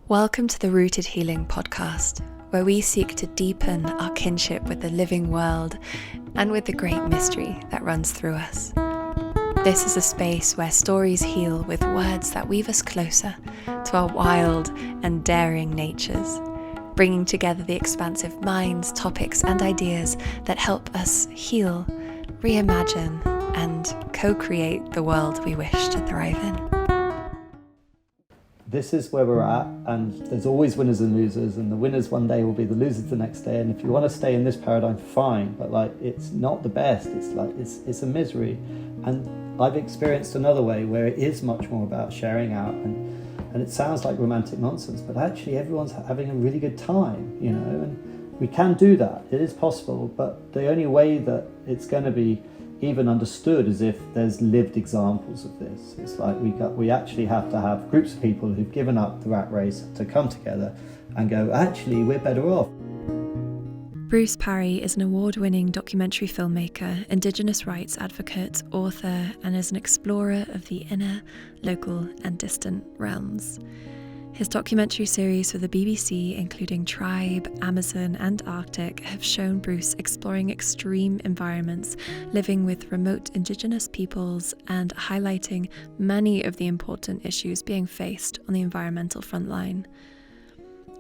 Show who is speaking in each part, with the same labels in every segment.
Speaker 1: Welcome to the Rooted Healing podcast, where we seek to deepen our kinship with the living world and with the great mystery that runs through us. This is a space where stories heal with words that weave us closer to our wild and daring natures, bringing together the expansive minds, topics, and ideas that help us heal, reimagine, and co-create the world we wish to thrive in.
Speaker 2: This is where we're at, and there's always winners and losers, and the winners one day will be the losers the next day. And if you want to stay in this paradigm, fine, but it's not the best. It's a misery. And I've experienced another way where it is much more about sharing out, and it sounds like romantic nonsense, but actually everyone's having a really good time, and we can do that. It is possible, but the only way that it's going to be even understood is if there's lived examples of this. It's like we actually have to have groups of people who've given up the rat race to come together and go, actually, we're better off.
Speaker 1: Bruce PARRY is an award-winning documentary filmmaker, Indigenous rights advocate, author, and is an explorer of the inner, local, and distant realms. His documentary series for the BBC, including Tribe, Amazon, and Arctic, have shown Bruce exploring extreme environments, living with remote Indigenous peoples, and highlighting many of the important issues being faced on the environmental front line.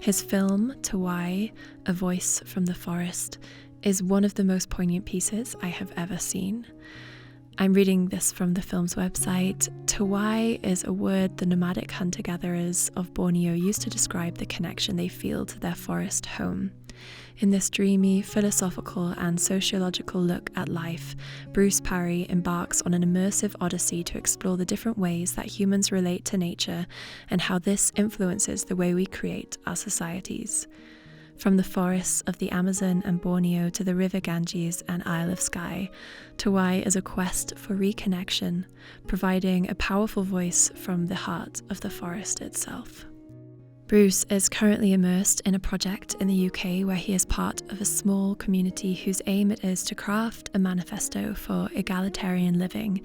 Speaker 1: His film, Tawai, A Voice from the Forest, is one of the most poignant pieces I have ever seen. I'm reading this from the film's website. Tawai is a word the nomadic hunter-gatherers of Borneo used to describe the connection they feel to their forest home. In this dreamy, philosophical and sociological look at life, Bruce PARRY embarks on an immersive odyssey to explore the different ways that humans relate to nature and how this influences the way we create our societies. From the forests of the Amazon and Borneo to the River Ganges and Isle of Skye, Tawai is a quest for reconnection, providing a powerful voice from the heart of the forest itself. Bruce is currently immersed in a project in the UK where he is part of a small community whose aim it is to craft a manifesto for egalitarian living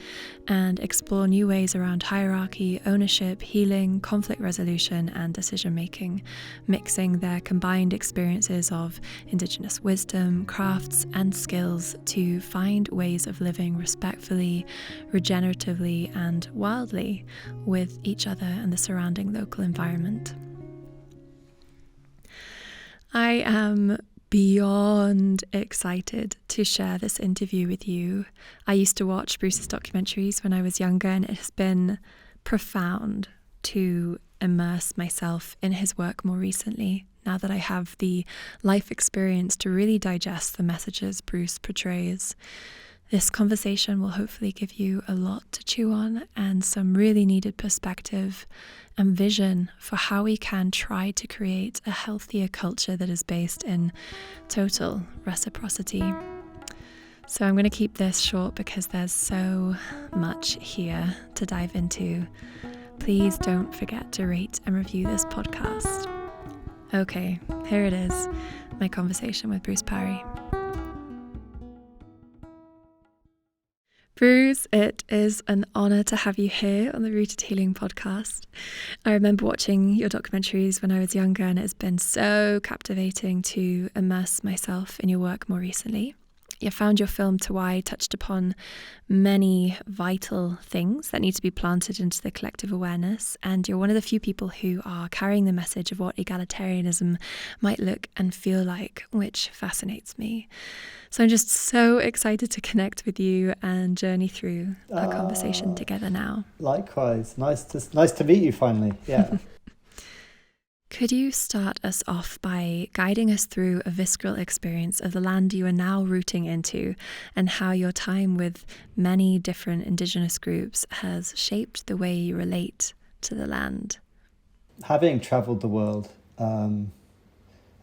Speaker 1: and explore new ways around hierarchy, ownership, healing, conflict resolution, and decision-making, mixing their combined experiences of Indigenous wisdom, crafts, and skills to find ways of living respectfully, regeneratively, and wildly with each other and the surrounding local environment. I am beyond excited to share this interview with you. I used to watch Bruce's documentaries when I was younger, and it has been profound to immerse myself in his work more recently, now that I have the life experience to really digest the messages Bruce portrays. This conversation will hopefully give you a lot to chew on and some really needed perspective and vision for how we can try to create a healthier culture that is based in total reciprocity. So I'm going to keep this short because there's so much here to dive into. Please don't forget to rate and review this podcast. Okay, here it is, my conversation with Bruce PARRY. Bruce, it is an honour to have you here on the Rooted Healing podcast. I remember watching your documentaries when I was younger, and it's been so captivating to immerse myself in your work more recently. I found your film Tawai touched upon many vital things that need to be planted into the collective awareness, and you're one of the few people who are carrying the message of what egalitarianism might look and feel like, which fascinates me. So I'm just so excited to connect with you and journey through our conversation together now.
Speaker 2: Likewise. Nice to meet you finally. Yeah.
Speaker 1: Could you start us off by guiding us through a visceral experience of the land you are now rooting into and how your time with many different Indigenous groups has shaped the way you relate to the land?
Speaker 2: Having travelled the world,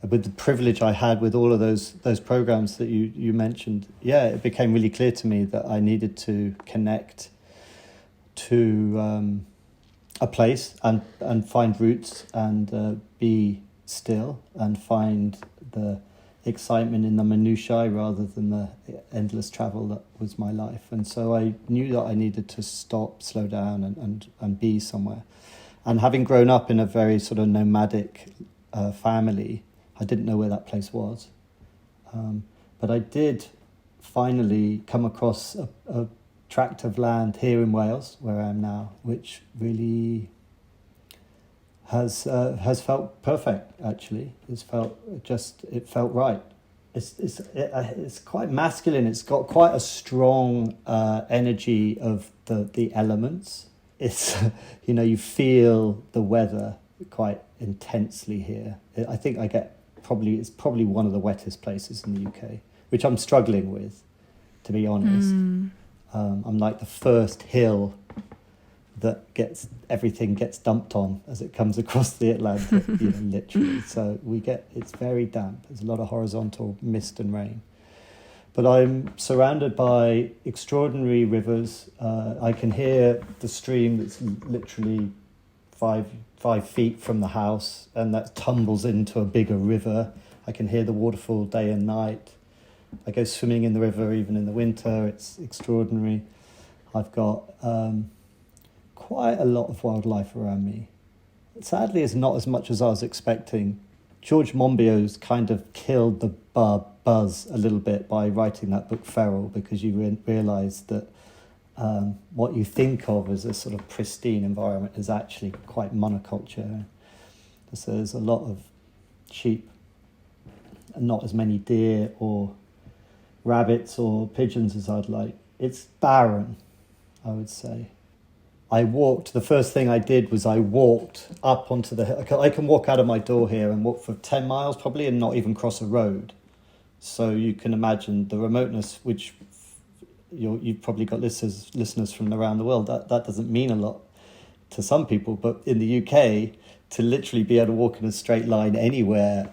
Speaker 2: with the privilege I had with all of those programs that you mentioned, it became really clear to me that I needed to connect to a place and find roots and be still and find the excitement in the minutiae rather than the endless travel that was my life. And so I knew that I needed to stop, slow down and be somewhere. And having grown up in a very sort of nomadic family, I didn't know where that place was. But I did finally come across a tract of land here in Wales, where I am now, which really has felt perfect. Actually, it felt right. It's quite masculine. It's got quite a strong energy of the elements. It's you feel the weather quite intensely here. I think it's probably one of the wettest places in the UK, which I'm struggling with, to be honest. I'm like the first hill that everything gets dumped on as it comes across the Atlantic, literally. So it's very damp. There's a lot of horizontal mist and rain. But I'm surrounded by extraordinary rivers. I can hear the stream that's literally 5 feet from the house, and that tumbles into a bigger river. I can hear the waterfall day and night. I go swimming in the river even in the winter. It's extraordinary. I've got quite a lot of wildlife around me. Sadly, it's not as much as I was expecting. George Monbiot's kind of killed the buzz a little bit by writing that book Feral, because you realise that what you think of as a sort of pristine environment is actually quite monoculture. So there's a lot of sheep and not as many deer or rabbits or pigeons as I'd like. It's barren, I would say. The first thing I did was I walked up onto the hill. I can walk out of my door here and walk for 10 miles probably and not even cross a road. So you can imagine the remoteness, which you've probably got listeners from around the world. That doesn't mean a lot to some people, but in the UK, to literally be able to walk in a straight line anywhere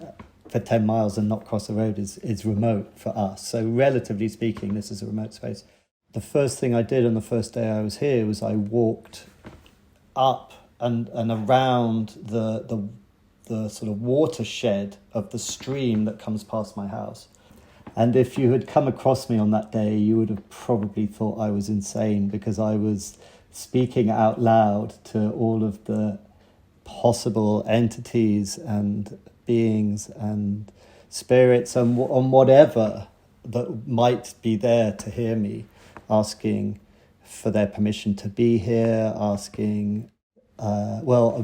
Speaker 2: for 10 miles and not cross a road is remote for us. So relatively speaking, this is a remote space. The first thing I did on the first day I was here was I walked up and around the sort of watershed of the stream that comes past my house. And if you had come across me on that day, you would have probably thought I was insane, because I was speaking out loud to all of the possible entities and beings and spirits and whatever that might be there to hear me, asking for their permission to be here,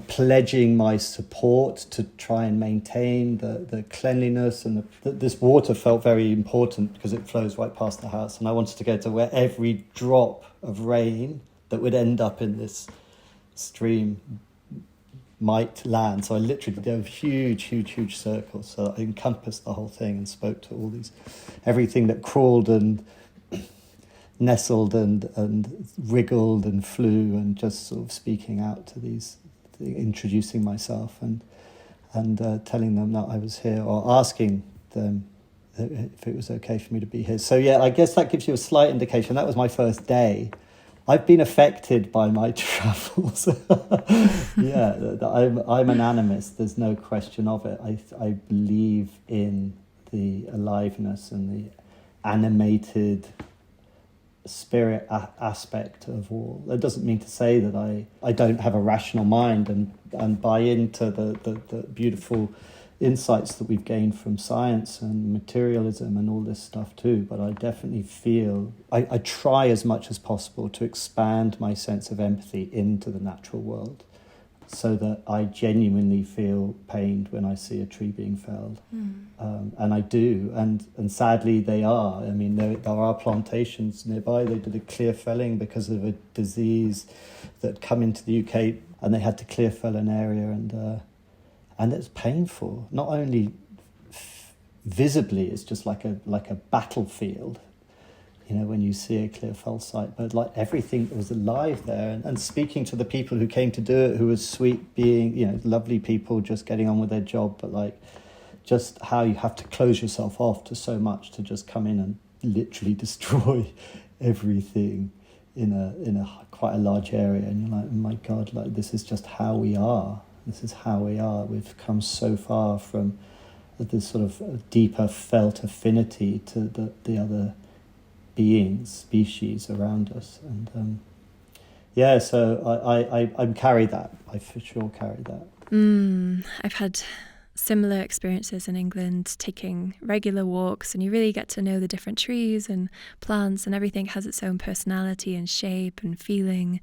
Speaker 2: pledging my support to try and maintain the cleanliness. And this water felt very important because it flows right past the house, and I wanted to go to where every drop of rain that would end up in this stream might land. So I literally did a huge circle, so I encompassed the whole thing and spoke to everything that crawled and nestled and wriggled and flew, and just sort of speaking out to these, introducing myself and telling them that I was here, or asking them if it was okay for me to be here. So yeah, I guess that gives you a slight indication. That was my first day. I've been affected by my travels. Yeah, I'm an animist. There's no question of it. I believe in the aliveness and the animated spirit aspect of all. That doesn't mean to say that I don't have a rational mind and buy into the beautiful insights that we've gained from science and materialism and all this stuff too, but I definitely feel I try as much as possible to expand my sense of empathy into the natural world, so that I genuinely feel pained when I see a tree being felled. And I do, and sadly they are. I mean, there are plantations nearby. They did a clear felling because of a disease that come into the UK, and they had to clear fell an area, and it's painful. Not only visibly, it's just like a battlefield, when you see a clear fell site, but like everything was alive there. And speaking to the people who came to do it, who was sweet being, lovely people just getting on with their job, but like just how you have to close yourself off to so much to just come in and literally destroy everything in a quite a large area. And you're like, oh my God, like this is just how we are. This is how we are. We've come so far from this sort of deeper felt affinity to the other beings, species around us. And yeah, so I carry that. I for sure carry that.
Speaker 1: I've had similar experiences in England, taking regular walks, and you really get to know the different trees and plants, and everything has its own personality and shape and feeling.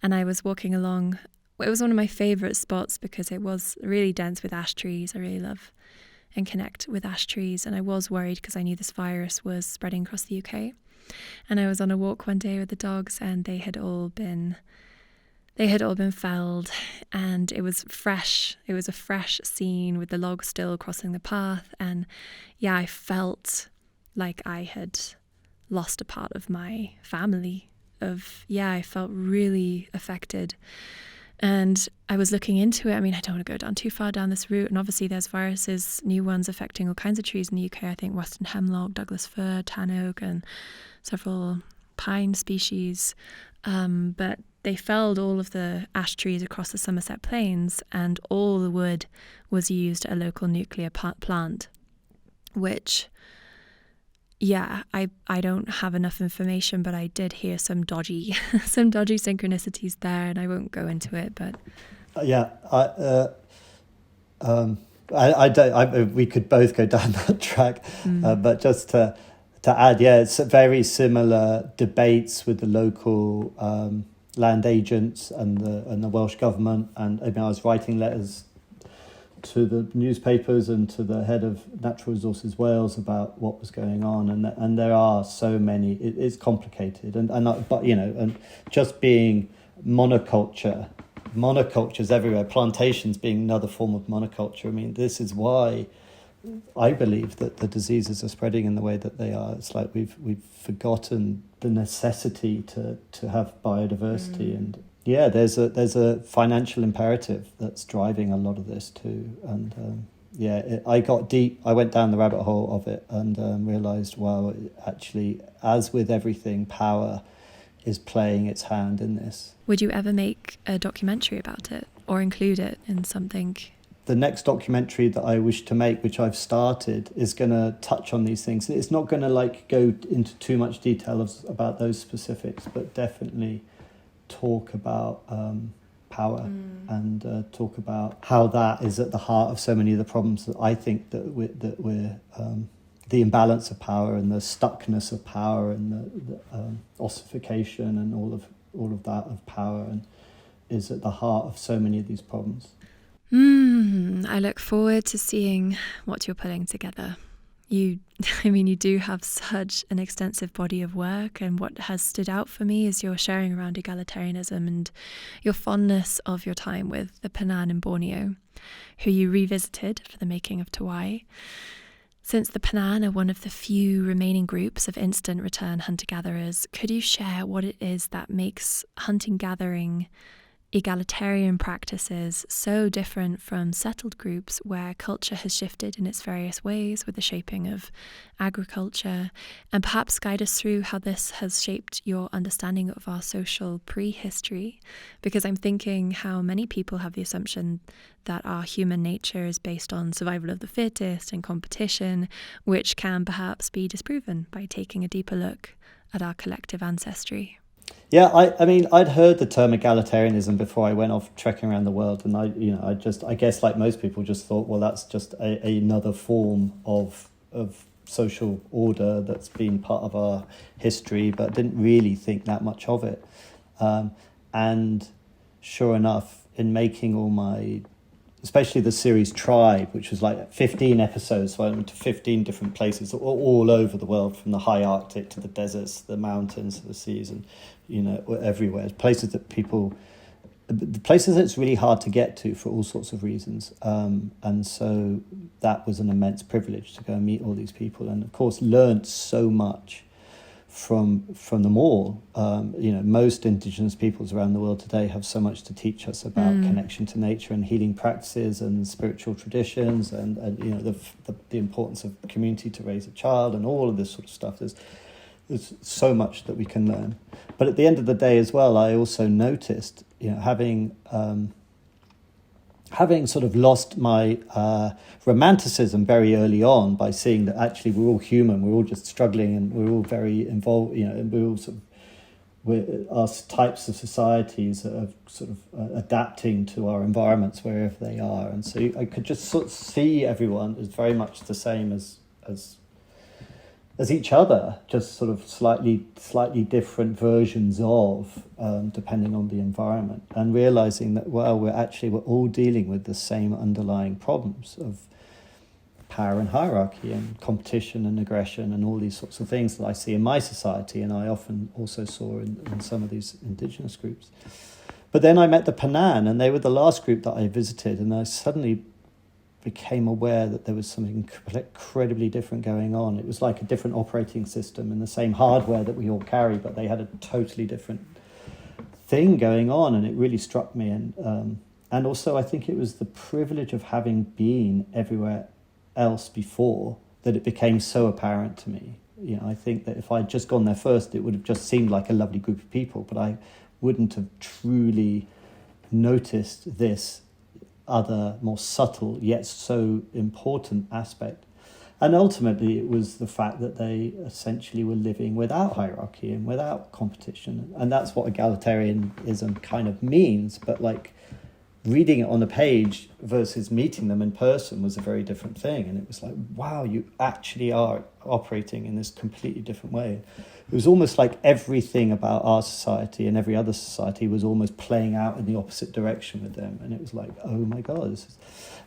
Speaker 1: And I was walking along, it was one of my favourite spots because it was really dense with ash trees. I really love and connect with ash trees, and I was worried because I knew this virus was spreading across the UK. And I was on a walk one day with the dogs, and they had all been felled, and it was fresh. It was a fresh scene with the logs still crossing the path. And yeah, I felt like I had lost a part of my family. I felt really affected. And I was looking into it. I mean, I don't want to go down too far down this route. And obviously there's viruses, new ones affecting all kinds of trees in the UK. I think Western hemlock, Douglas fir, tan oak, and several pine species. But they felled all of the ash trees across the Somerset Plains, and all the wood was used at a local nuclear plant, which, yeah, I don't have enough information, but I did hear some dodgy synchronicities there, and I won't go into it, but...
Speaker 2: we could both go down that track, but just to add, it's very similar debates with the local land agents and the Welsh government. And I mean, I was writing letters to the newspapers and to the head of Natural Resources Wales about what was going on, and there are so many. It's complicated, and just being monocultures everywhere, plantations being another form of monoculture. I mean, this is why I believe that the diseases are spreading in the way that they are. It's like we've forgotten the necessity to have biodiversity, and there's a financial imperative that's driving a lot of this too. And I got deep. I went down the rabbit hole of it and realized, wow, actually, as with everything, power is playing its hand in this.
Speaker 1: Would you ever make a documentary about it or include it in something?
Speaker 2: The next documentary that I wish to make, which I've started, is going to touch on these things. It's not going to go into too much detail about those specifics, but definitely talk about power and talk about how that is at the heart of so many of the problems that I think that we're the imbalance of power and the stuckness of power and the ossification and all of that of power, and is at the heart of so many of these problems.
Speaker 1: I look forward to seeing what you're putting together. You do have such an extensive body of work, and what has stood out for me is your sharing around egalitarianism and your fondness of your time with the Panan in Borneo, who you revisited for the making of Tawai. Since the Panan are one of the few remaining groups of instant return hunter-gatherers, could you share what it is that makes hunting-gathering egalitarian practices so different from settled groups where culture has shifted in its various ways with the shaping of agriculture, and perhaps guide us through how this has shaped your understanding of our social prehistory? Because I'm thinking how many people have the assumption that our human nature is based on survival of the fittest and competition, which can perhaps be disproven by taking a deeper look at our collective ancestry.
Speaker 2: Yeah, I mean, I'd heard the term egalitarianism before I went off trekking around the world, and I guess like most people just thought, well, that's just another form of social order that's been part of our history, but didn't really think that much of it. And sure enough, in making all my, especially the series Tribe, which was like 15 episodes, so I went to 15 different places all over the world, from the high Arctic to the deserts, the mountains, the seas, and everywhere. Places that it's really hard to get to for all sorts of reasons. And so that was an immense privilege to go and meet all these people, and of course learned so much from them all. Most Indigenous peoples around the world today have so much to teach us about connection to nature and healing practices and spiritual traditions, and the importance of community to raise a child and all of this sort of stuff. There's so much that we can learn. But at the end of the day as well, I also noticed, having sort of lost my romanticism very early on by seeing that actually we're all human, we're all just struggling, and we're all very involved, and we're all sort of our types of societies are sort of adapting to our environments wherever they are, and so I could just sort of see everyone as very much the same as each other, just sort of slightly different versions of, depending on the environment, and realizing that we're all dealing with the same underlying problems of power and hierarchy and competition and aggression and all these sorts of things that I see in my society, and I often also saw in some of these Indigenous groups. But then I met the Panan, and they were the last group that I visited, and I suddenly became aware that there was something incredibly different going on. It was like a different operating system and the same hardware that we all carry, but they had a totally different thing going on, and it really struck me. And also I think it was the privilege of having been everywhere else before that it became so apparent to me. I think that if I'd just gone there first, it would have just seemed like a lovely group of people, but I wouldn't have truly noticed this other, more subtle yet so important aspect. And ultimately it was the fact that they essentially were living without hierarchy and without competition, and that's what egalitarianism kind of means, but like reading it on a page versus meeting them in person was a very different thing. And it was like, wow, you actually are operating in this completely different way. It was almost like everything about our society and every other society was almost playing out in the opposite direction with them. And it was like, oh my God.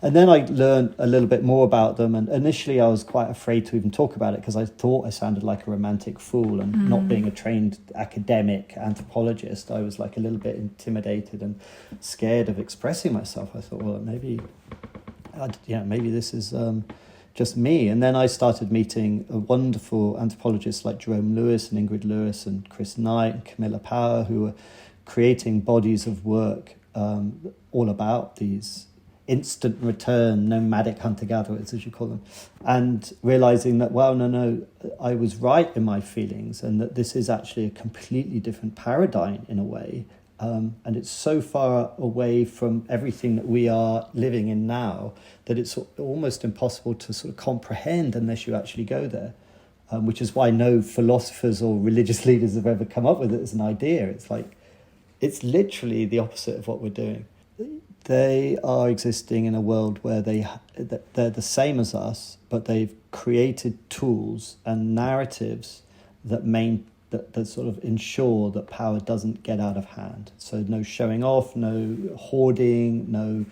Speaker 2: And then I learned a little bit more about them. And initially I was quite afraid to even talk about it because I thought I sounded like a romantic fool. And not being a trained academic anthropologist, I was like a little bit intimidated and scared of expressing myself. I thought, well, maybe this is just me. And then I started meeting a wonderful anthropologists like Jerome Lewis and Ingrid Lewis and Chris Knight and Camilla Power, who were creating bodies of work all about these instant return nomadic hunter-gatherers, as you call them, and realizing that, well, no, I was right in my feelings, and that this is actually a completely different paradigm in a way. And it's so far away from everything that we are living in now that it's almost impossible to sort of comprehend unless you actually go there, which is why no philosophers or religious leaders have ever come up with it as an idea. It's like, it's literally the opposite of what we're doing. They are existing in a world where they're the same as us, but they've created tools and narratives that sort of ensure that power doesn't get out of hand. So no showing off, no hoarding, no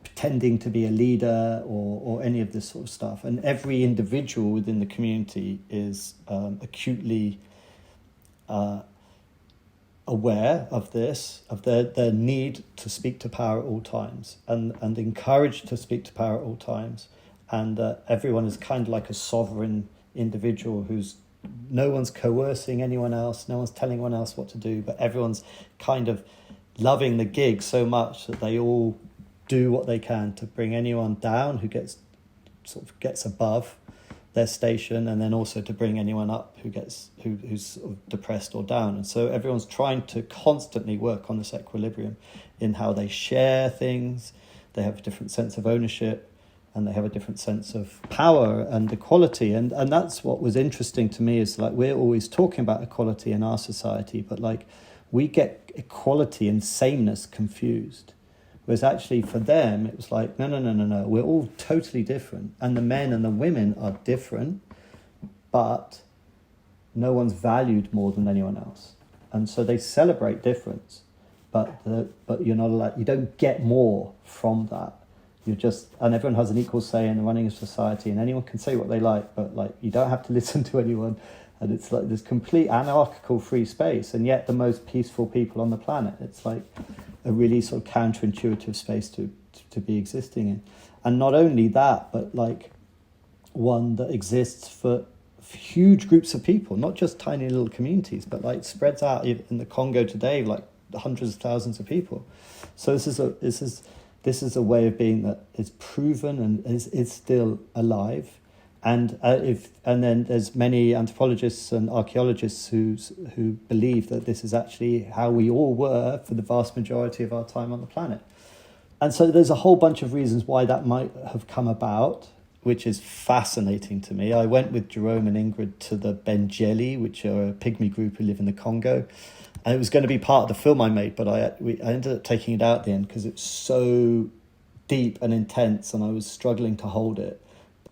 Speaker 2: pretending to be a leader or any of this sort of stuff. And every individual within the community is acutely aware of this, of their need to speak to power at all times, and encouraged to speak to power at all times. And everyone is kind of like a sovereign individual no one's coercing anyone else, no one's telling anyone else what to do, but everyone's kind of loving the gig so much that they all do what they can to bring anyone down who gets above their station, and then also to bring anyone up who's sort of depressed or down. And so everyone's trying to constantly work on this equilibrium in how they share things. They have a different sense of ownership, and they have a different sense of power and equality. And that's what was interesting to me, is like, we're always talking about equality in our society, but like we get equality and sameness confused. Whereas actually for them, it was like, no, we're all totally different. And the men and the women are different, but no one's valued more than anyone else. And so they celebrate difference, but you're not allowed, you don't get more from that. And everyone has an equal say in the running of society, and anyone can say what they like, but like you don't have to listen to anyone. And it's like this complete anarchical free space, and yet the most peaceful people on the planet. It's like a really sort of counterintuitive space to be existing in. And not only that, but like one that exists for huge groups of people, not just tiny little communities, but like spreads out in the Congo today, like hundreds of thousands of people. So this is a way of being that is proven and is still alive. And then there's many anthropologists and archaeologists who believe that this is actually how we all were for the vast majority of our time on the planet. And so there's a whole bunch of reasons why that might have come about. which is fascinating to me. I went with Jerome and Ingrid to the Benjeli, which are a pygmy group who live in the Congo. And it was going to be part of the film I made, but I ended up taking it out at the end because it's so deep and intense and I was struggling to hold it.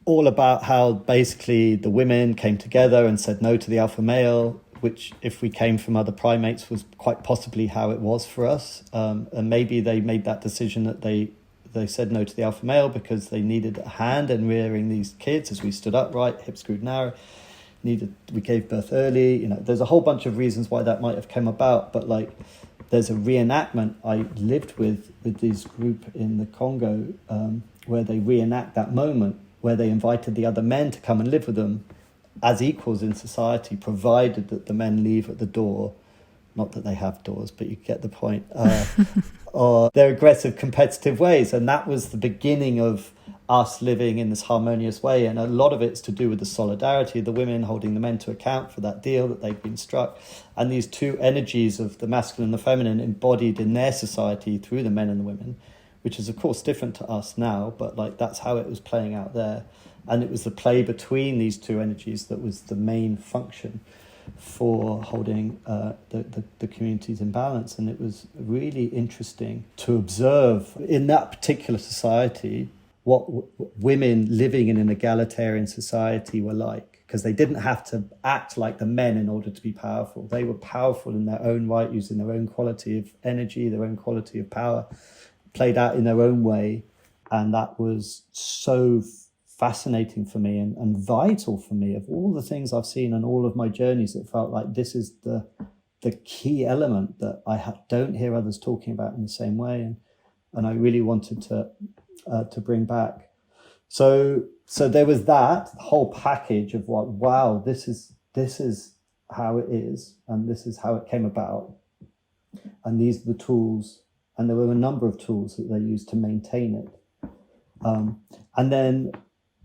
Speaker 2: All about how basically the women came together and said no to the alpha male, which if we came from other primates was quite possibly how it was for us. And maybe they made that decision that they said no to the alpha male because they needed a hand in rearing these kids as we stood upright, hips screwed narrow. We gave birth early. There's a whole bunch of reasons why that might have come about, but like there's a reenactment I lived with this group in the Congo where they reenact that moment where they invited the other men to come and live with them as equals in society, provided that the men leave at the door. Not that they have doors, but you get the point. Or their aggressive, competitive ways. And that was the beginning of us living in this harmonious way. And a lot of it's to do with the solidarity of the women holding the men to account for that deal that they've been struck. And these two energies of the masculine and the feminine embodied in their society through the men and the women, which is, of course, different to us now. But like that's how it was playing out there. And it was the play between these two energies that was the main function for holding the communities in balance. And it was really interesting to observe in that particular society what women living in an egalitarian society were like, because they didn't have to act like the men in order to be powerful. They were powerful in their own right, using their own quality of energy, their own quality of power, played out in their own way. And that was so fascinating for me and vital for me. Of all the things I've seen and all of my journeys, it felt like this is the key element that I don't hear others talking about in the same way, and I really wanted to bring back. So there was that whole package of what, wow, this is how it is, and this is how it came about, and these are the tools, and there were a number of tools that they used to maintain it, and then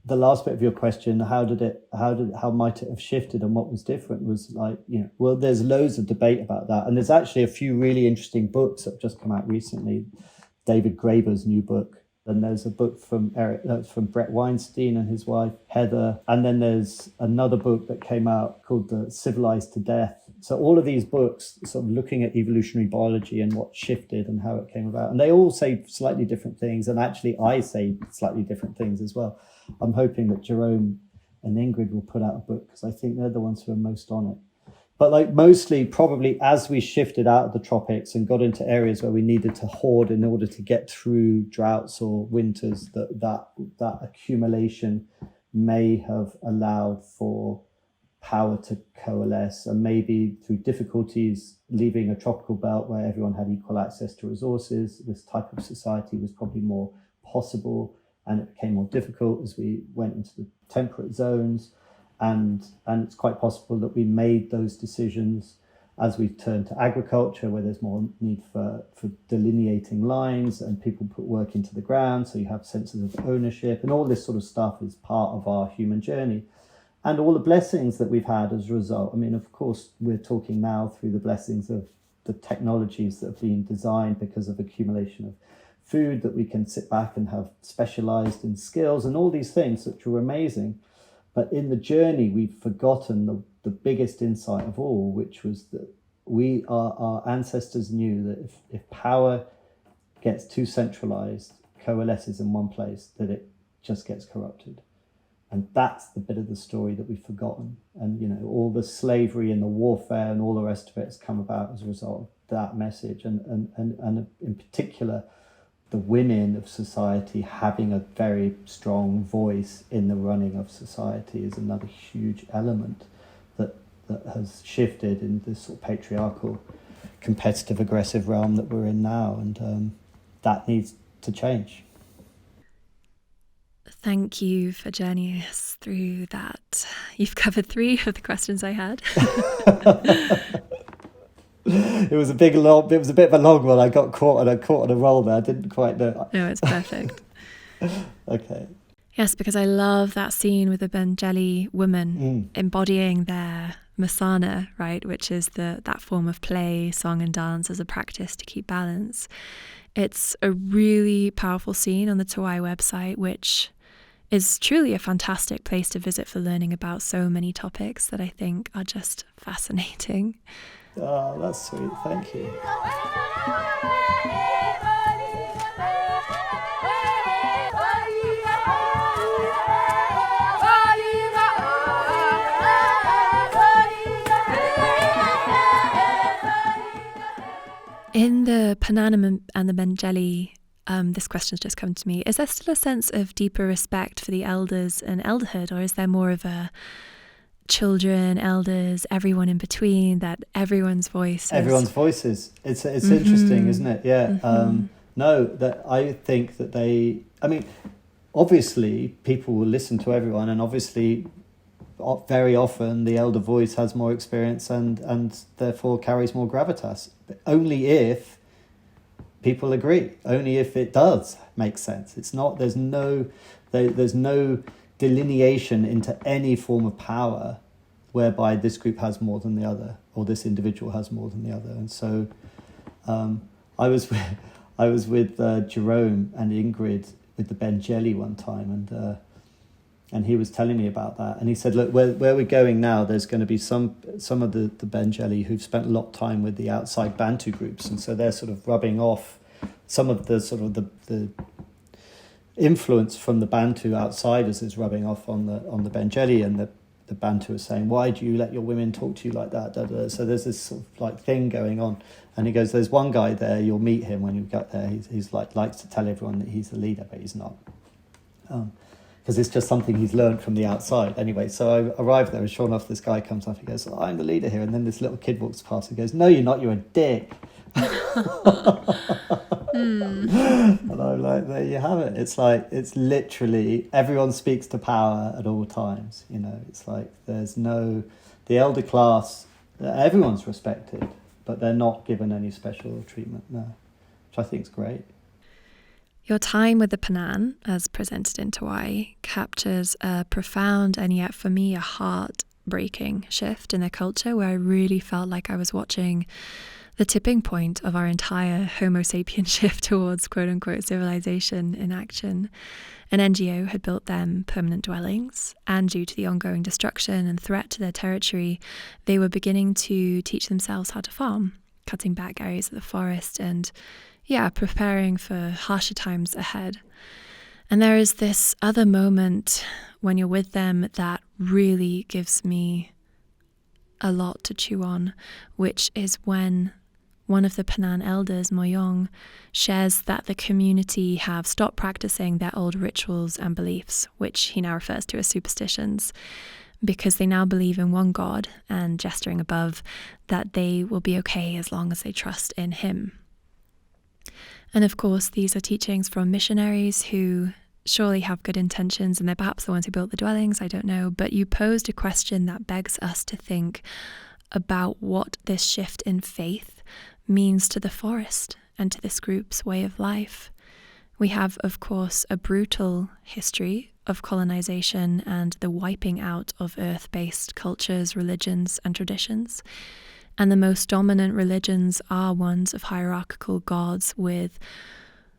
Speaker 2: the last bit of your question, how might it have shifted and what was different, was like, well, there's loads of debate about that. And there's actually a few really interesting books that have just come out recently. David Graeber's new book. And there's a book from Bret Weinstein and his wife, Heather. And then there's another book that came out called Civilized to Death. So all of these books sort of looking at evolutionary biology and what shifted and how it came about. And they all say slightly different things. And actually, I say slightly different things as well. I'm hoping that Jerome and Ingrid will put out a book because I think they're the ones who are most on it. But like mostly probably as we shifted out of the tropics and got into areas where we needed to hoard in order to get through droughts or winters, that accumulation may have allowed for power to coalesce, and maybe through difficulties leaving a tropical belt where everyone had equal access to resources, this type of society was probably more possible. And it became more difficult as we went into the temperate zones. And it's quite possible that we made those decisions as we turned to agriculture, where there's more need for delineating lines and people put work into the ground. So you have senses of ownership, and all this sort of stuff is part of our human journey. And all the blessings that we've had as a result. I mean, of course, we're talking now through the blessings of the technologies that have been designed because of accumulation of food, that we can sit back and have specialized in skills and all these things which are amazing. But in the journey, we've forgotten the biggest insight of all, which was that our ancestors knew that if power gets too centralized, coalesces in one place, that it just gets corrupted. And that's the bit of the story that we've forgotten. And, all the slavery and the warfare and all the rest of it has come about as a result of that message. And in particular, the women of society having a very strong voice in the running of society is another huge element that has shifted in this sort of patriarchal, competitive, aggressive realm that we're in now. And that needs to change.
Speaker 1: Thank you for journeying us through that. You've covered 3 of the questions I had.
Speaker 2: It was a bit of a long one. I got caught on a roll there. I didn't quite know.
Speaker 1: No, it's perfect.
Speaker 2: Okay.
Speaker 1: Yes, because I love that scene with the Benjeli woman embodying their masana, right, which is that form of play, song and dance as a practice to keep balance. It's a really powerful scene on the Tawai website, which is truly a fantastic place to visit for learning about so many topics that I think are just fascinating.
Speaker 2: Oh, that's sweet. Thank you.
Speaker 1: In the Panana and the Benjeli, this question's just come to me. Is there still a sense of deeper respect for the elders and elderhood, or is there more of a children, elders, everyone in between, that everyone's voices?
Speaker 2: Everyone's voices. It's interesting, isn't it? Yeah. No, that I think that obviously people will listen to everyone, and obviously very often the elder voice has more experience and therefore carries more gravitas. But only if people agree, only if it does make sense. It's not, there's no delineation into any form of power whereby this group has more than the other, or this individual has more than the other. And so I was with Jerome and Ingrid with the Benjeli one time, and he was telling me about that. And he said, look, where we're going now, there's going to be some of the Benjeli who've spent a lot of time with the outside Bantu groups, and so they're sort of rubbing off some of the sort of the influence from the Bantu outsiders is rubbing off on the Benjeli, and the Bantu are saying, why do you let your women talk to you like that? Da, da, da. So there's this sort of like thing going on. And he goes, there's one guy there, you'll meet him when you get there. He's like likes to tell everyone that he's the leader, but he's not. Because it's just something he's learned from the outside. Anyway, so I arrived there, and sure enough, this guy comes up, he goes, I'm the leader here. And then this little kid walks past and goes, no, you're not, you're a dick. And I'm like, there you have it. It's like, it's literally, everyone speaks to power at all times. You know, it's like there's no, the elder class, everyone's respected, but they're not given any special treatment, no, which I think is great.
Speaker 1: Your time with the Panan, as presented in Tawai, captures a profound and yet for me a heart-breaking shift in their culture, where I really felt like I was watching the tipping point of our entire Homo sapien shift towards quote-unquote civilization in action. An NGO had built them permanent dwellings, and due to the ongoing destruction and threat to their territory, they were beginning to teach themselves how to farm, cutting back areas of the forest and preparing for harsher times ahead. And there is this other moment when you're with them that really gives me a lot to chew on, which is when one of the Panan elders, Moyong, shares that the community have stopped practicing their old rituals and beliefs, which he now refers to as superstitions, because they now believe in one God, and gesturing above, that they will be okay as long as they trust in him. And of course, these are teachings from missionaries who surely have good intentions, and they're perhaps the ones who built the dwellings, I don't know. But you posed a question that begs us to think about what this shift in faith means to the forest and to this group's way of life. We have, of course, a brutal history of colonization and the wiping out of earth-based cultures, religions, and traditions. And the most dominant religions are ones of hierarchical gods with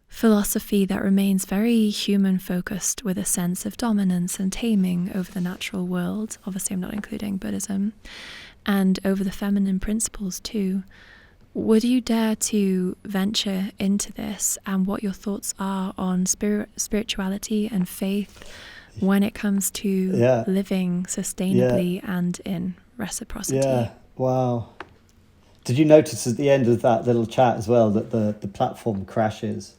Speaker 1: philosophy that remains very human-focused, with a sense of dominance and taming over the natural world. Obviously, I'm not including Buddhism. And over the feminine principles too. Would you dare to venture into this, and what your thoughts are on spirituality and faith when it comes to living sustainably and in reciprocity?
Speaker 2: Yeah, wow. Did you notice at the end of that little chat as well that the platform crashes?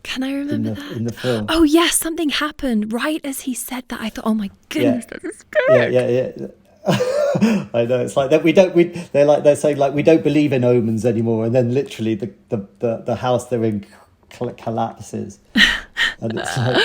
Speaker 1: Can I remember that?
Speaker 2: In the film.
Speaker 1: Oh yes, something happened right as he said that. I thought, oh my goodness, that is good.
Speaker 2: Yeah. I know, it's like that. They're saying like we don't believe in omens anymore, and then literally the house they're in collapses, and it's like.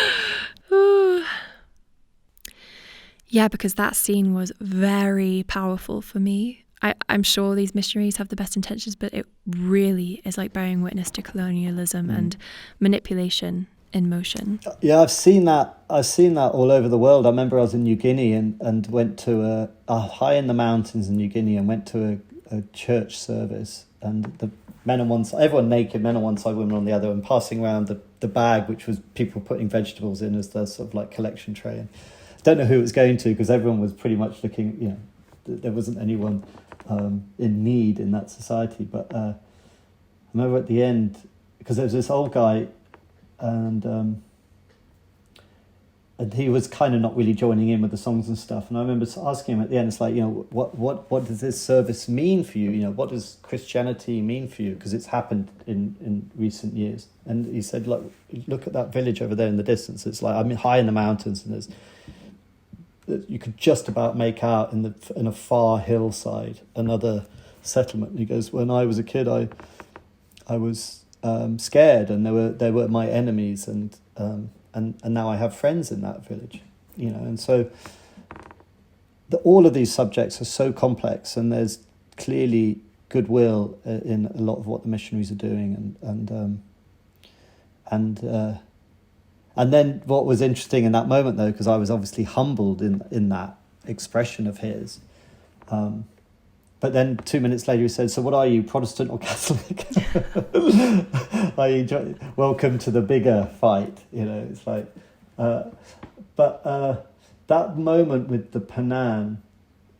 Speaker 1: Yeah, because that scene was very powerful for me. I'm sure these missionaries have the best intentions, but it really is like bearing witness to colonialism and manipulation in motion.
Speaker 2: Yeah, I've seen that all over the world. I remember I was in New Guinea and went to high in the mountains in New Guinea, and went to a church service, and men on one side, everyone naked, men on one side, women on the other, and passing around the bag, which was people putting vegetables in as their sort of like collection tray. And I don't know who it was going to, because everyone was pretty much looking, you know, there wasn't anyone in need in that society. But I remember at the end, because there was this old guy, and he was kind of not really joining in with the songs and stuff. And I remember asking him at the end, it's like, you know, what does this service mean for you? You know, what does Christianity mean for you? Because it's happened in recent years. And he said, look at that village over there in the distance. It's like, I'm high in the mountains, and you could just about make out in a far hillside another settlement. And he goes, when I was a kid, I was scared, and they were my enemies, and now I have friends in that village, you know. And so all of these subjects are so complex, and there's clearly goodwill in a lot of what the missionaries are doing, and then what was interesting in that moment, though, because I was obviously humbled in that expression of his, but then 2 minutes later he said, "So what are you, Protestant or Catholic?" Welcome to the bigger fight, you know. It's like, but that moment with the Panan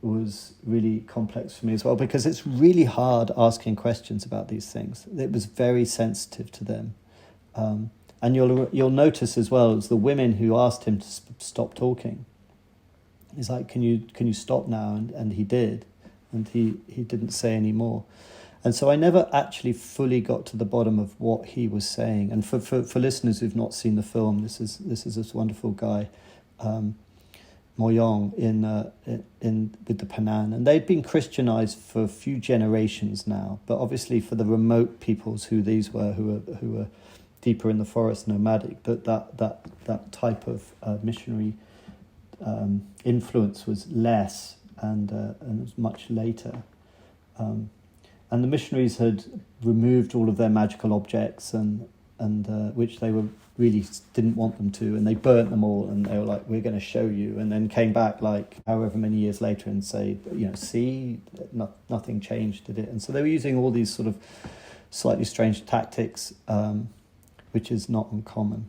Speaker 2: was really complex for me as well, because it's really hard asking questions about these things. It was very sensitive to them, and you'll notice as well, it's the women who asked him to stop talking. He's like, "Can you stop now?" And he did. And he didn't say any more. And so I never actually fully got to the bottom of what he was saying. And for listeners who've not seen the film, this is this wonderful guy, Moyong, in with the Panan. And they'd been Christianized for a few generations now. But obviously for the remote peoples who these were, who were deeper in the forest, nomadic, that type of missionary influence was less. And it was much later. And the missionaries had removed all of their magical objects, and which they really didn't want them to, and they burnt them all, and they were like, "We're going to show you," and then came back like however many years later and say, "You know, see, nothing changed, did it?" And so they were using all these sort of slightly strange tactics, which is not uncommon.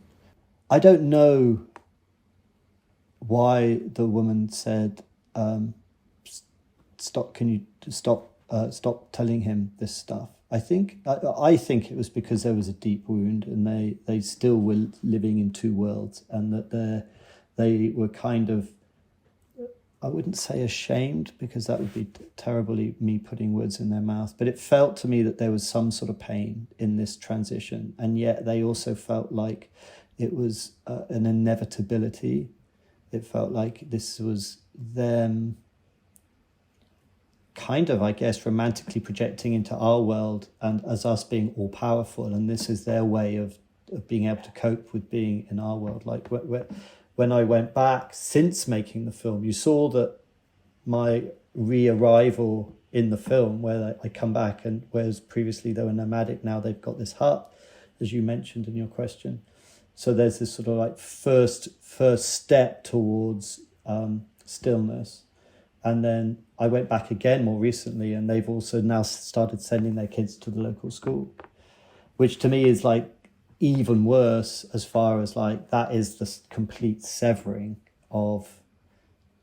Speaker 2: I don't know why the woman said, "Stop! Can you stop telling him this stuff?" I think it was because there was a deep wound, and they still were living in two worlds, and that they were kind of, I wouldn't say ashamed, because that would be terribly me putting words in their mouth, but it felt to me that there was some sort of pain in this transition, and yet they also felt like it was an inevitability. It felt like this was them kind of, I guess, romantically projecting into our world, and as us being all powerful, and this is their way of being able to cope with being in our world. Like when I went back since making the film, you saw that my re-arrival in the film, where I come back, and whereas previously they were nomadic, now they've got this hut, as you mentioned in your question. So there's this sort of like first step towards stillness. And then I went back again more recently, and they've also now started sending their kids to the local school, which to me is like even worse, as far as like that is the complete severing of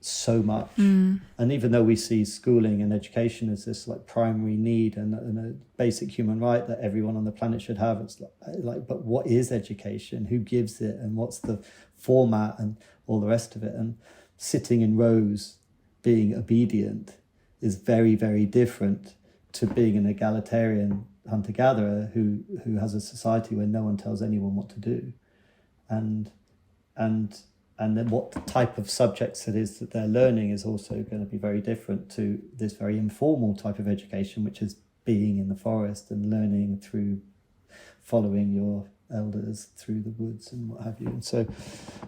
Speaker 2: so much. And even though we see schooling and education as this like primary need and a basic human right that everyone on the planet should have, it's like, but what is education? Who gives it? And what's the format and all the rest of it? And sitting in rows being obedient is very, very different to being an egalitarian hunter-gatherer who has a society where no one tells anyone what to do, and then what type of subjects it is that they're learning is also going to be very different to this very informal type of education, which is being in the forest and learning through following your elders through the woods and what have you. And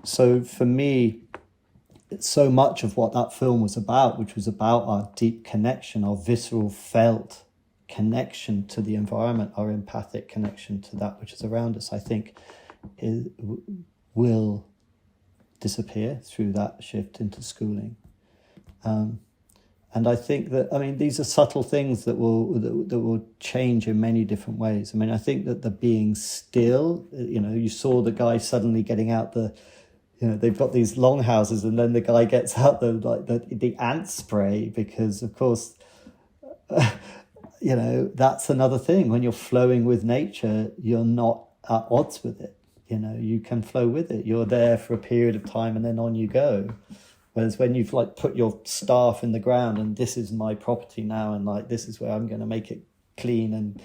Speaker 2: so for me, so much of what that film was about, which was about our deep connection, our visceral felt connection to the environment, our empathic connection to that which is around us, I think will disappear through that shift into schooling. And And I think that, I mean, these are subtle things that will change in many different ways. I mean, I think that the being still, you saw the guy suddenly getting out they've got these longhouses, and then the guy gets out the ant spray, because of course, that's another thing. When you're flowing with nature, you're not at odds with it. You can flow with it. You're there for a period of time and then on you go. Whereas when you've put your staff in the ground and this is my property now, and this is where I'm going to make it clean and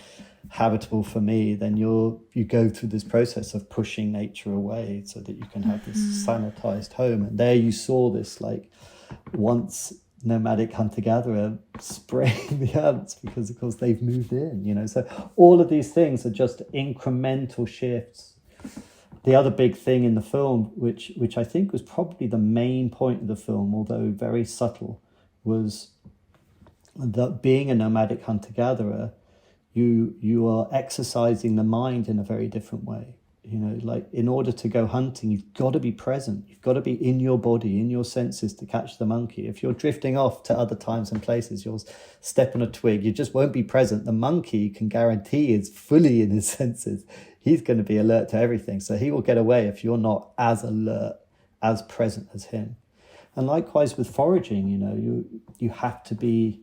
Speaker 2: habitable for me, then you go through this process of pushing nature away so that you can have this sanitized home. And there you saw this once nomadic hunter-gatherer spraying the ants, because of course they've moved in, so all of these things are just incremental shifts. The other big thing in the film, which I think was probably the main point of the film, although very subtle, was that being a nomadic hunter-gatherer, you are exercising the mind in a very different way. In order to go hunting, you've got to be present. You've got to be in your body, in your senses, to catch the monkey. If you're drifting off to other times and places, you'll step on a twig, you just won't be present. The monkey, you can guarantee, is fully in his senses. He's going to be alert to everything. So he will get away if you're not as alert, as present as him. And likewise with foraging, you have to be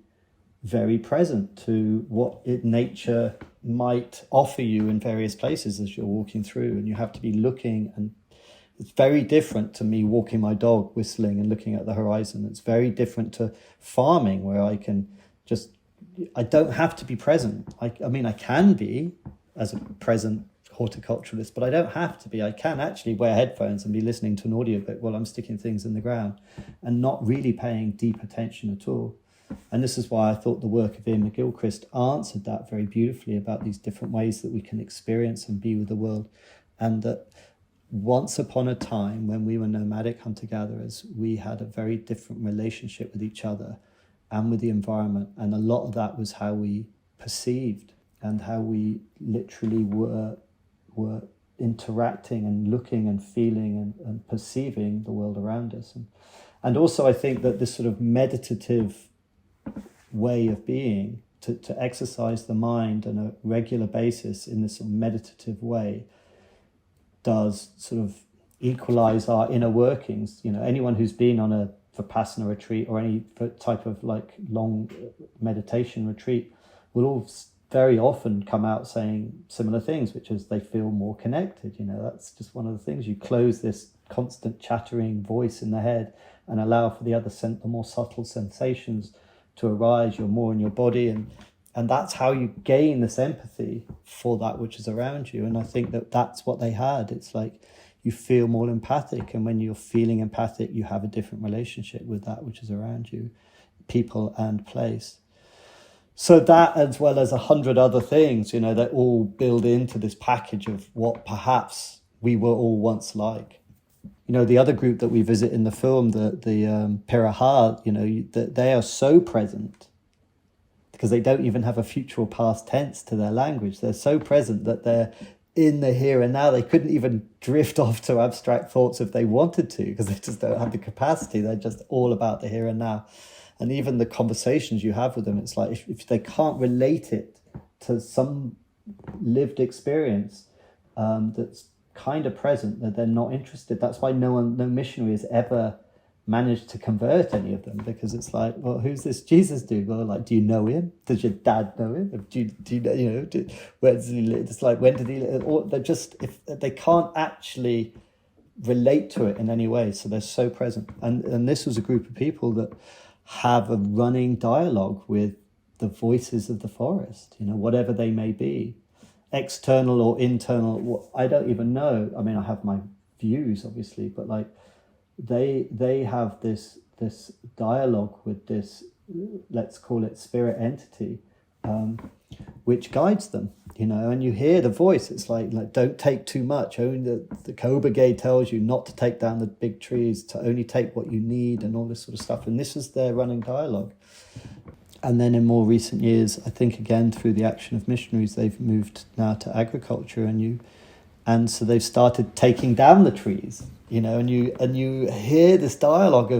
Speaker 2: very present to what nature might offer you in various places as you're walking through, and you have to be looking. And it's very different to me walking my dog, whistling and looking at the horizon. It's very different to farming, where I don't have to be present. I can be as a present horticulturalist, but I don't have to be. I can actually wear headphones and be listening to an audiobook while I'm sticking things in the ground and not really paying deep attention at all. And this is why I thought the work of Ian McGilchrist answered that very beautifully, about these different ways that we can experience and be with the world. And that once upon a time, when we were nomadic hunter-gatherers, we had a very different relationship with each other and with the environment. And a lot of that was how we perceived and how we literally were interacting and looking and feeling and perceiving the world around us. And also I think that this sort of meditative way of being, to exercise the mind on a regular basis in this sort of meditative way, does sort of equalize our inner workings. Anyone who's been on a Vipassana retreat or any type of long meditation retreat will all very often come out saying similar things, which is they feel more connected. That's just one of the things. You close this constant chattering voice in the head and allow for the more subtle sensations to arise. You're more in your body, and that's how you gain this empathy for that which is around you. And I think that that's what they had. It's you feel more empathic, and when you're feeling empathic, you have a different relationship with that which is around you, people and place. So that, as well as 100 other things, that all build into this package of what perhaps we were all once like. The other group that we visit in the film, the PARRY, they are so present because they don't even have a future or past tense to their language. They're so present that they're in the here and now. They couldn't even drift off to abstract thoughts if they wanted to, because they just don't have the capacity. They're just all about the here and now. And even the conversations you have with them, it's if they can't relate it to some lived experience that's kind of present, that they're not interested. That's why no missionary has ever managed to convert any of them, because it's well, who's this Jesus dude? Well, do you know him? Does your dad know him? Do you know, where does he live? It's when did he live? Or they're just, if they can't actually relate to it in any way, so they're so present. And this was a group of people that have a running dialogue with the voices of the forest, whatever they may be, external or internal. I don't even know. I mean, I have my views, obviously, but they have this dialogue with this, let's call it spirit entity, which guides them, and you hear the voice. It's don't take too much. Only the Cobra Gay tells you not to take down the big trees, to only take what you need, and all this sort of stuff. And this is their running dialogue. And then in more recent years, I think again through the action of missionaries, they've moved now to agriculture, and so they've started taking down the trees, and you hear this dialogue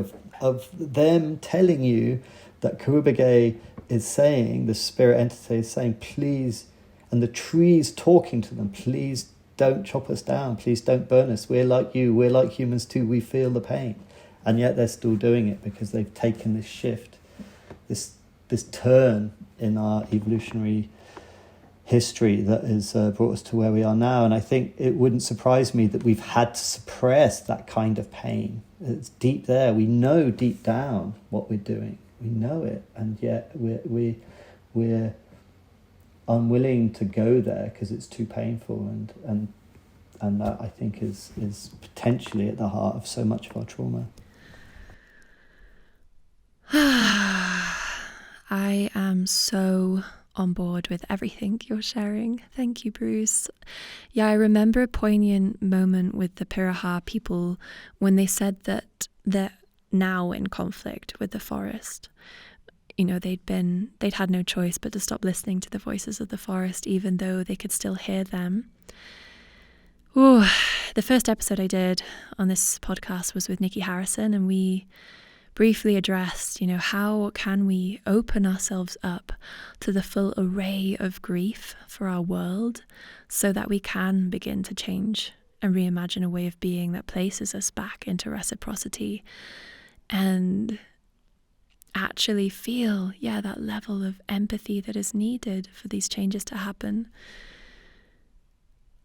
Speaker 2: of them telling you that Kurubage is saying, the spirit entity is saying, please, and the trees talking to them, please don't chop us down, please don't burn us. We're like you, we're like humans too, we feel the pain. And yet they're still doing it because they've taken this shift, this turn in our evolutionary history that has brought us to where we are now. And I think it wouldn't surprise me that we've had to suppress that kind of pain. It's deep there. We know deep down what we're doing. We know it, and yet we're unwilling to go there because it's too painful, and that, I think, is potentially at the heart of so much of our trauma.
Speaker 1: I am so on board with everything you're sharing. Thank you, Bruce. Yeah, I remember a poignant moment with the Piraha people when they said that they're now in conflict with the forest. You know, they'd had no choice but to stop listening to the voices of the forest, even though they could still hear them. Ooh, the first episode I did on this podcast was with Nikki Harrison, and we briefly addressed, you know, how can we open ourselves up to the full array of grief for our world so that we can begin to change and reimagine a way of being that places us back into reciprocity and actually feel, that level of empathy that is needed for these changes to happen.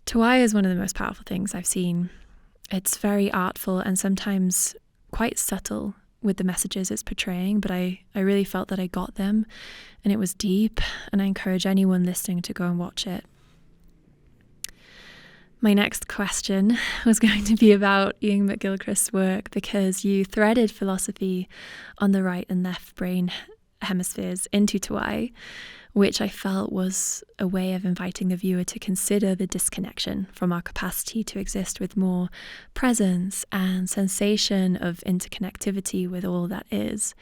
Speaker 1: Tuai is one of the most powerful things I've seen. It's very artful and sometimes quite subtle with the messages it's portraying, but I really felt that I got them, and it was deep, and I encourage anyone listening to go and watch it. My next question was going to be about Ian McGilchrist's work, because you threaded philosophy on the right and left brain hemispheres into Tuai, which I felt was a way of inviting the viewer to consider the disconnection from our capacity to exist with more presence and sensation of interconnectivity with all that is.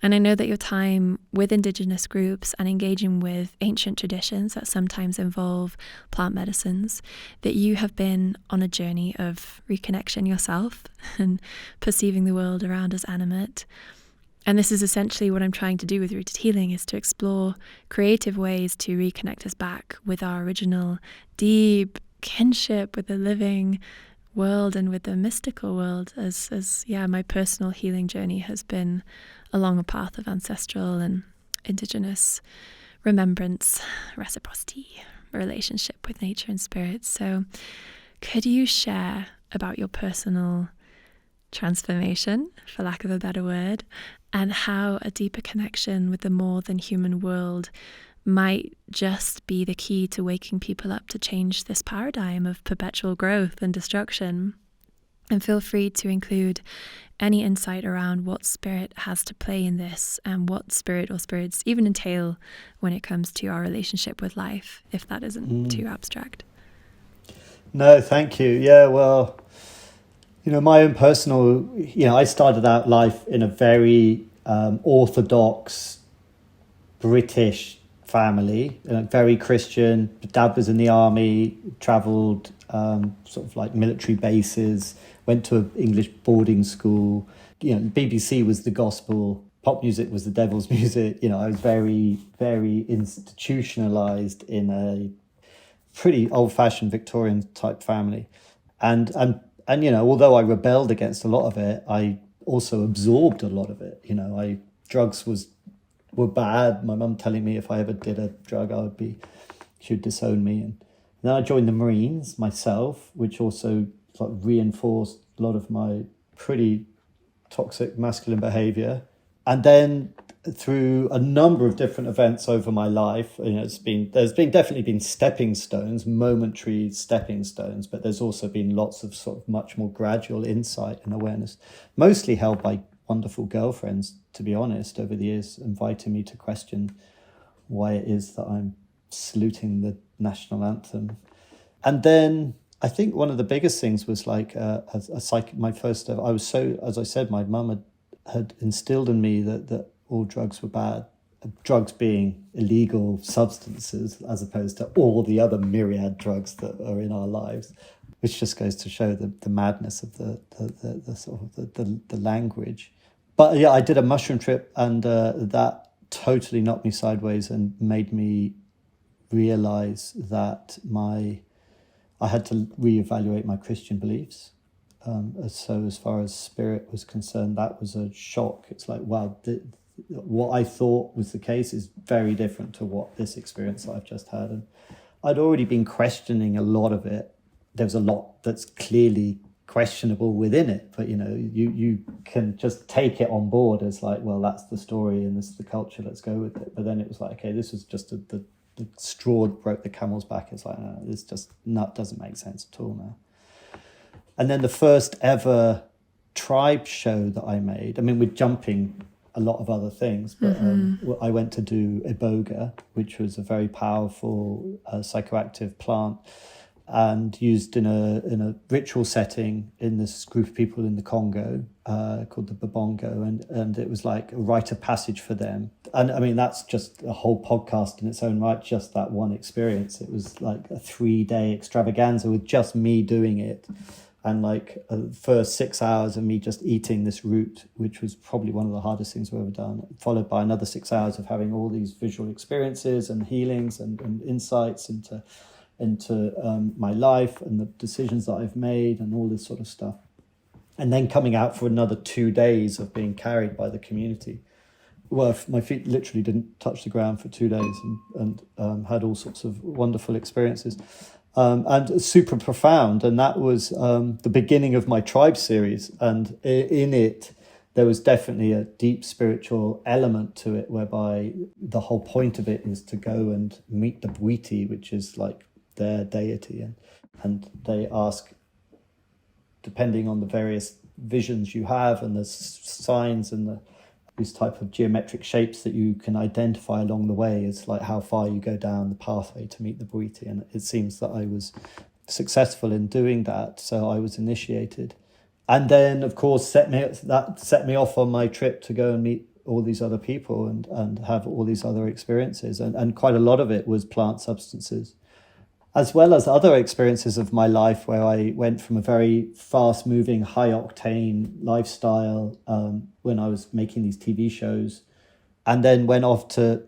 Speaker 1: And I know that your time with Indigenous groups and engaging with ancient traditions that sometimes involve plant medicines, that you have been on a journey of reconnection yourself and perceiving the world around as animate. And this is essentially what I'm trying to do with Rooted Healing, is to explore creative ways to reconnect us back with our original deep kinship with the living world and with the mystical world, as my personal healing journey has been along a path of ancestral and Indigenous remembrance, reciprocity, relationship with nature and spirit. So could you share about your personal transformation, for lack of a better word, and how a deeper connection with the more than human world might just be the key to waking people up to change this paradigm of perpetual growth and destruction? And feel free to include any insight around what spirit has to play in this, and what spirit or spirits even entail when it comes to our relationship with life, if that isn't too abstract.
Speaker 2: No, thank you. Yeah, well, my own personal, I started out life in a very orthodox British family, very Christian. Dad was in the army, travelled sort of like military bases, went to an English boarding school. BBC was the gospel, pop music was the devil's music. I was very, very institutionalized in a pretty old-fashioned Victorian type family. And although I rebelled against a lot of it, I also absorbed a lot of it. Drugs were bad. My mum telling me if I ever did a drug, she would disown me. And then I joined the Marines myself, which also reinforced a lot of my pretty toxic masculine behavior. And then through a number of different events over my life, there's definitely been stepping stones, momentary stepping stones, but there's also been lots of sort of much more gradual insight and awareness, mostly held by wonderful girlfriends, to be honest, over the years, inviting me to question why it is that I'm saluting the national anthem. And then I think one of the biggest things was my first, as I said, my mum had instilled in me that all drugs were bad, drugs being illegal substances as opposed to all the other myriad drugs that are in our lives, which just goes to show the madness of the sort of the language. But yeah, I did a mushroom trip, and that totally knocked me sideways and made me realize that I had to reevaluate my Christian beliefs. So as far as spirit was concerned, that was a shock. It's like, wow, what I thought was the case is very different to what this experience I've just had. And I'd already been questioning a lot of it. There's a lot that's clearly questionable within it, but you can just take it on board as like, well, that's the story and this is the culture, let's go with it. But then it was like, okay, this was just the straw that broke the camel's back. It's like, no, this just doesn't make sense at all now. And then the first ever tribe show that I made, I mean, we're jumping a lot of other things, but I went to do iboga, which was a very powerful psychoactive plant, and used in a ritual setting in this group of people in the Congo called the Babongo, and it was like a rite of passage for them. And I mean, that's just a whole podcast in its own right, just that one experience. It was like a 3-day extravaganza with just me doing it, and like first 6 hours of me just eating this root, which was probably one of the hardest things I've ever done, followed by another 6 hours of having all these visual experiences and healings and insights into my life and the decisions that I've made and all this sort of stuff. And then coming out for another 2 days of being carried by the community. Well, my feet literally didn't touch the ground for 2 days, and had all sorts of wonderful experiences. And super profound. And that was the beginning of my tribe series. And in it, there was definitely a deep spiritual element to it, whereby the whole point of it is to go and meet the Bwiti, which is like their deity. And they ask, depending on the various visions you have and the signs and these type of geometric shapes that you can identify along the way, is like how far you go down the pathway to meet the Bwiti. And it seems that I was successful in doing that, so I was initiated. And then, of course, set me off on my trip to go and meet all these other people and have all these other experiences. And quite a lot of it was plant substances, as well as other experiences of my life where I went from a very fast-moving, high-octane lifestyle when I was making these TV shows, and then went off to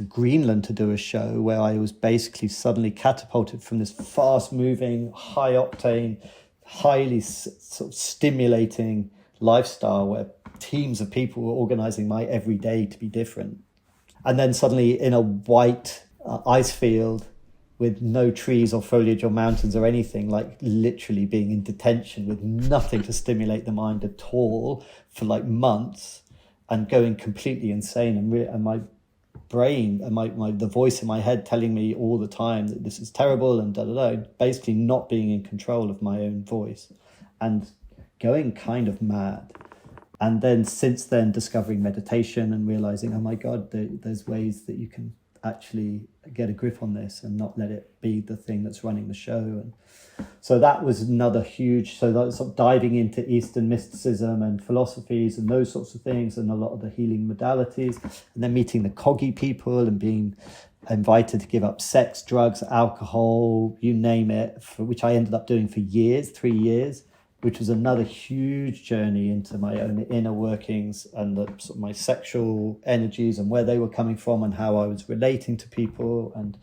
Speaker 2: Greenland to do a show where I was basically suddenly catapulted from this fast-moving, high-octane, highly sort of stimulating lifestyle where teams of people were organizing my every day to be different. And then suddenly in a white ice field with no trees or foliage or mountains or anything, like literally being in detention with nothing to stimulate the mind at all for like months, and going completely insane, and my brain and the voice in my head telling me all the time that this is terrible and basically not being in control of my own voice and going kind of mad. And then since then discovering meditation and realizing, oh my God, there's ways that you can actually get a grip on this and not let it be the thing that's running the show. And so that was another huge, so that's sort of diving into Eastern mysticism and philosophies and those sorts of things, and a lot of the healing modalities, and then meeting the Coggy people and being invited to give up sex, drugs, alcohol, you name it, which I ended up doing for 3 years, which was another huge journey into my own inner workings and sort of my sexual energies and where they were coming from and how I was relating to people, and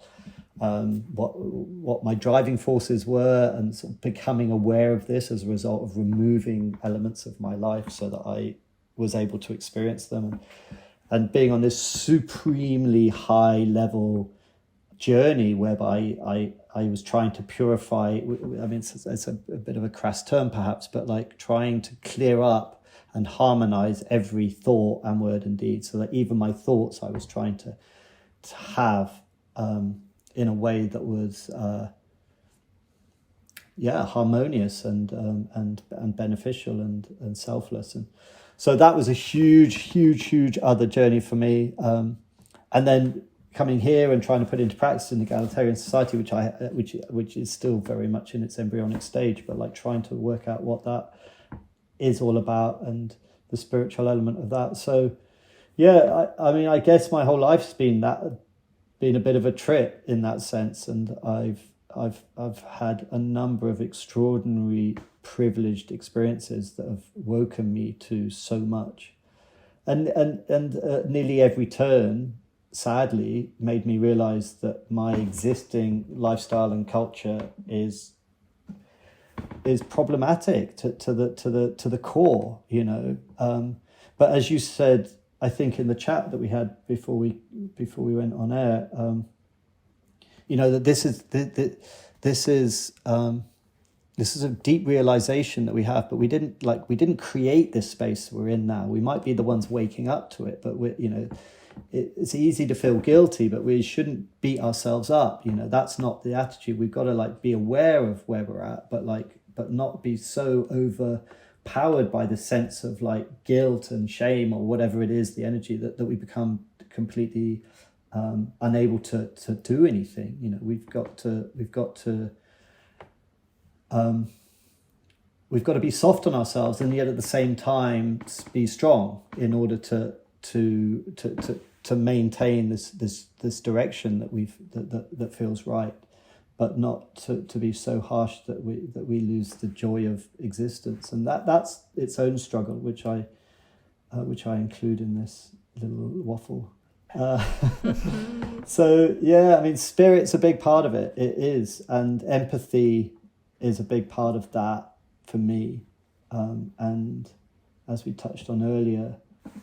Speaker 2: what my driving forces were, and sort of becoming aware of this as a result of removing elements of my life so that I was able to experience them, and being on this supremely high level journey whereby I was trying to purify, I mean, it's a bit of a crass term perhaps, but like trying to clear up and harmonize every thought and word and deed, so that even my thoughts I was trying to have in a way that was harmonious and beneficial and selfless. And so that was a huge other journey for me. And then coming here and trying to put into practice an egalitarian society, which is still very much in its embryonic stage, but like trying to work out what that is all about and the spiritual element of that. So yeah, I mean, I guess my whole life's been a bit of a trip in that sense, and I've had a number of extraordinary privileged experiences that have woken me to so much. And nearly every turn, sadly, made me realize that my existing lifestyle and culture is problematic to the core, you know. But as you said, I think in the chat that we had before we went on air, you know, that this is a deep realization that we have, but we didn't create this space we're in now. We might be the ones waking up to it, but it's easy to feel guilty, but we shouldn't beat ourselves up. You know, that's not the attitude. We've got to be aware of where we're at, but not be so overpowered by the sense of guilt and shame or whatever it is, the energy that we become completely unable to do anything. You know, we've got to be soft on ourselves, and yet at the same time be strong in order to maintain this direction that feels right, but not to be so harsh that we lose the joy of existence. And that's its own struggle, which I include in this little waffle. So yeah, I mean, spirit's a big part of it. It is, and empathy is a big part of that for me. And as we touched on earlier,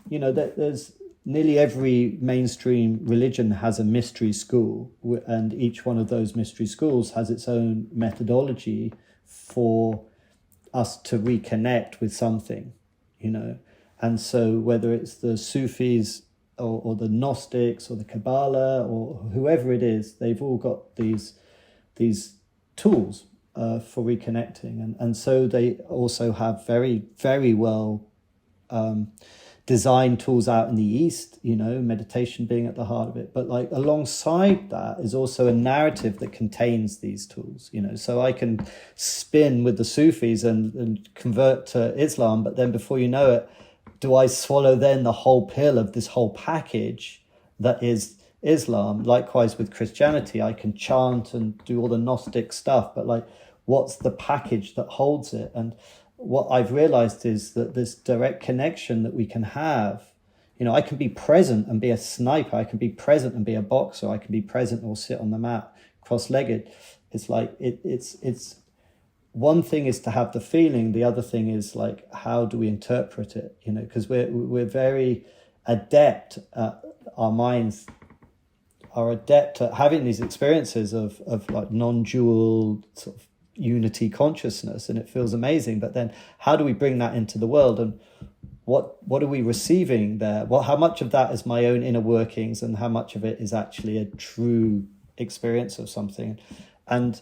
Speaker 2: you know, there's nearly every mainstream religion has a mystery school, and each one of those mystery schools has its own methodology for us to reconnect with something, you know. And so whether it's the Sufis or the Gnostics or the Kabbalah or whoever it is, they've all got these tools for reconnecting, and so they also have very, very well designed tools out in the East, you know, meditation being at the heart of it. But alongside that is also a narrative that contains these tools, you know. So I can spin with the Sufis and convert to Islam, but then before you know it, do I swallow then the whole pill of this whole package that is Islam? Likewise with Christianity, I can chant and do all the Gnostic stuff, but what's the package that holds it? And what I've realized is that this direct connection that we can have, you know, I can be present and be a sniper, I can be present and be a boxer, I can be present or sit on the mat cross-legged. It's it's one thing is to have the feeling, the other thing is how do we interpret it, you know, because we're very adept at, our minds are adept at having these experiences of non-dual sort of unity consciousness, and it feels amazing. But then how do we bring that into the world, and what are we receiving there? How much of that is my own inner workings, and how much of it is actually a true experience of something? And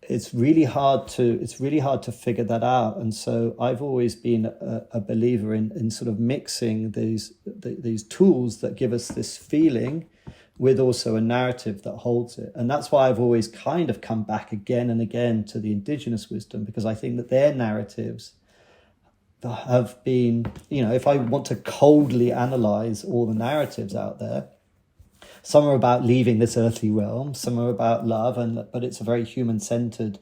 Speaker 2: it's really hard to figure that out. And so I've always been a believer in sort of mixing these tools that give us this feeling with also a narrative that holds it. And that's why I've always kind of come back again and again to the Indigenous wisdom, because I think that their narratives have been, you know, if I want to coldly analyze all the narratives out there, some are about leaving this earthly realm, some are about love, but it's a very human-centered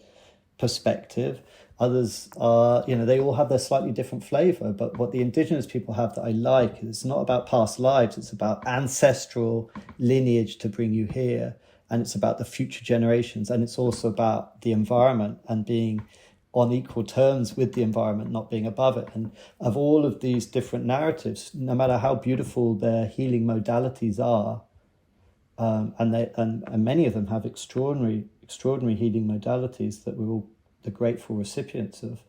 Speaker 2: perspective. Others are, you know, they all have their slightly different flavor. But what the Indigenous people have that I like is it's not about past lives, it's about ancestral lineage to bring you here. And it's about the future generations. And it's also about the environment and being on equal terms with the environment, not being above it. And of all of these different narratives, no matter how beautiful their healing modalities are, and many of them have extraordinary healing modalities that we're all the grateful recipients of.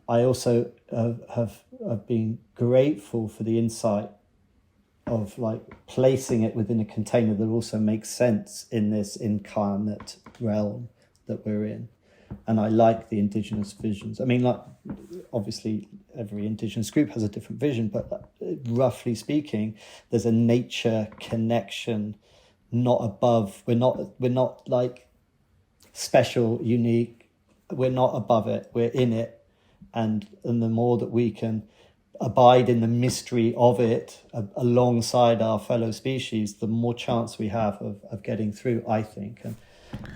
Speaker 2: I also have been grateful for the insight of placing it within a container that also makes sense in this incarnate realm that we're in. And I like the Indigenous visions. I mean, obviously every Indigenous group has a different vision, but roughly speaking, there's a nature connection, not above. We're not special, unique. We're not above it. We're in it. And the more that we can abide in the mystery of it alongside our fellow species, the more chance we have of getting through, I think. And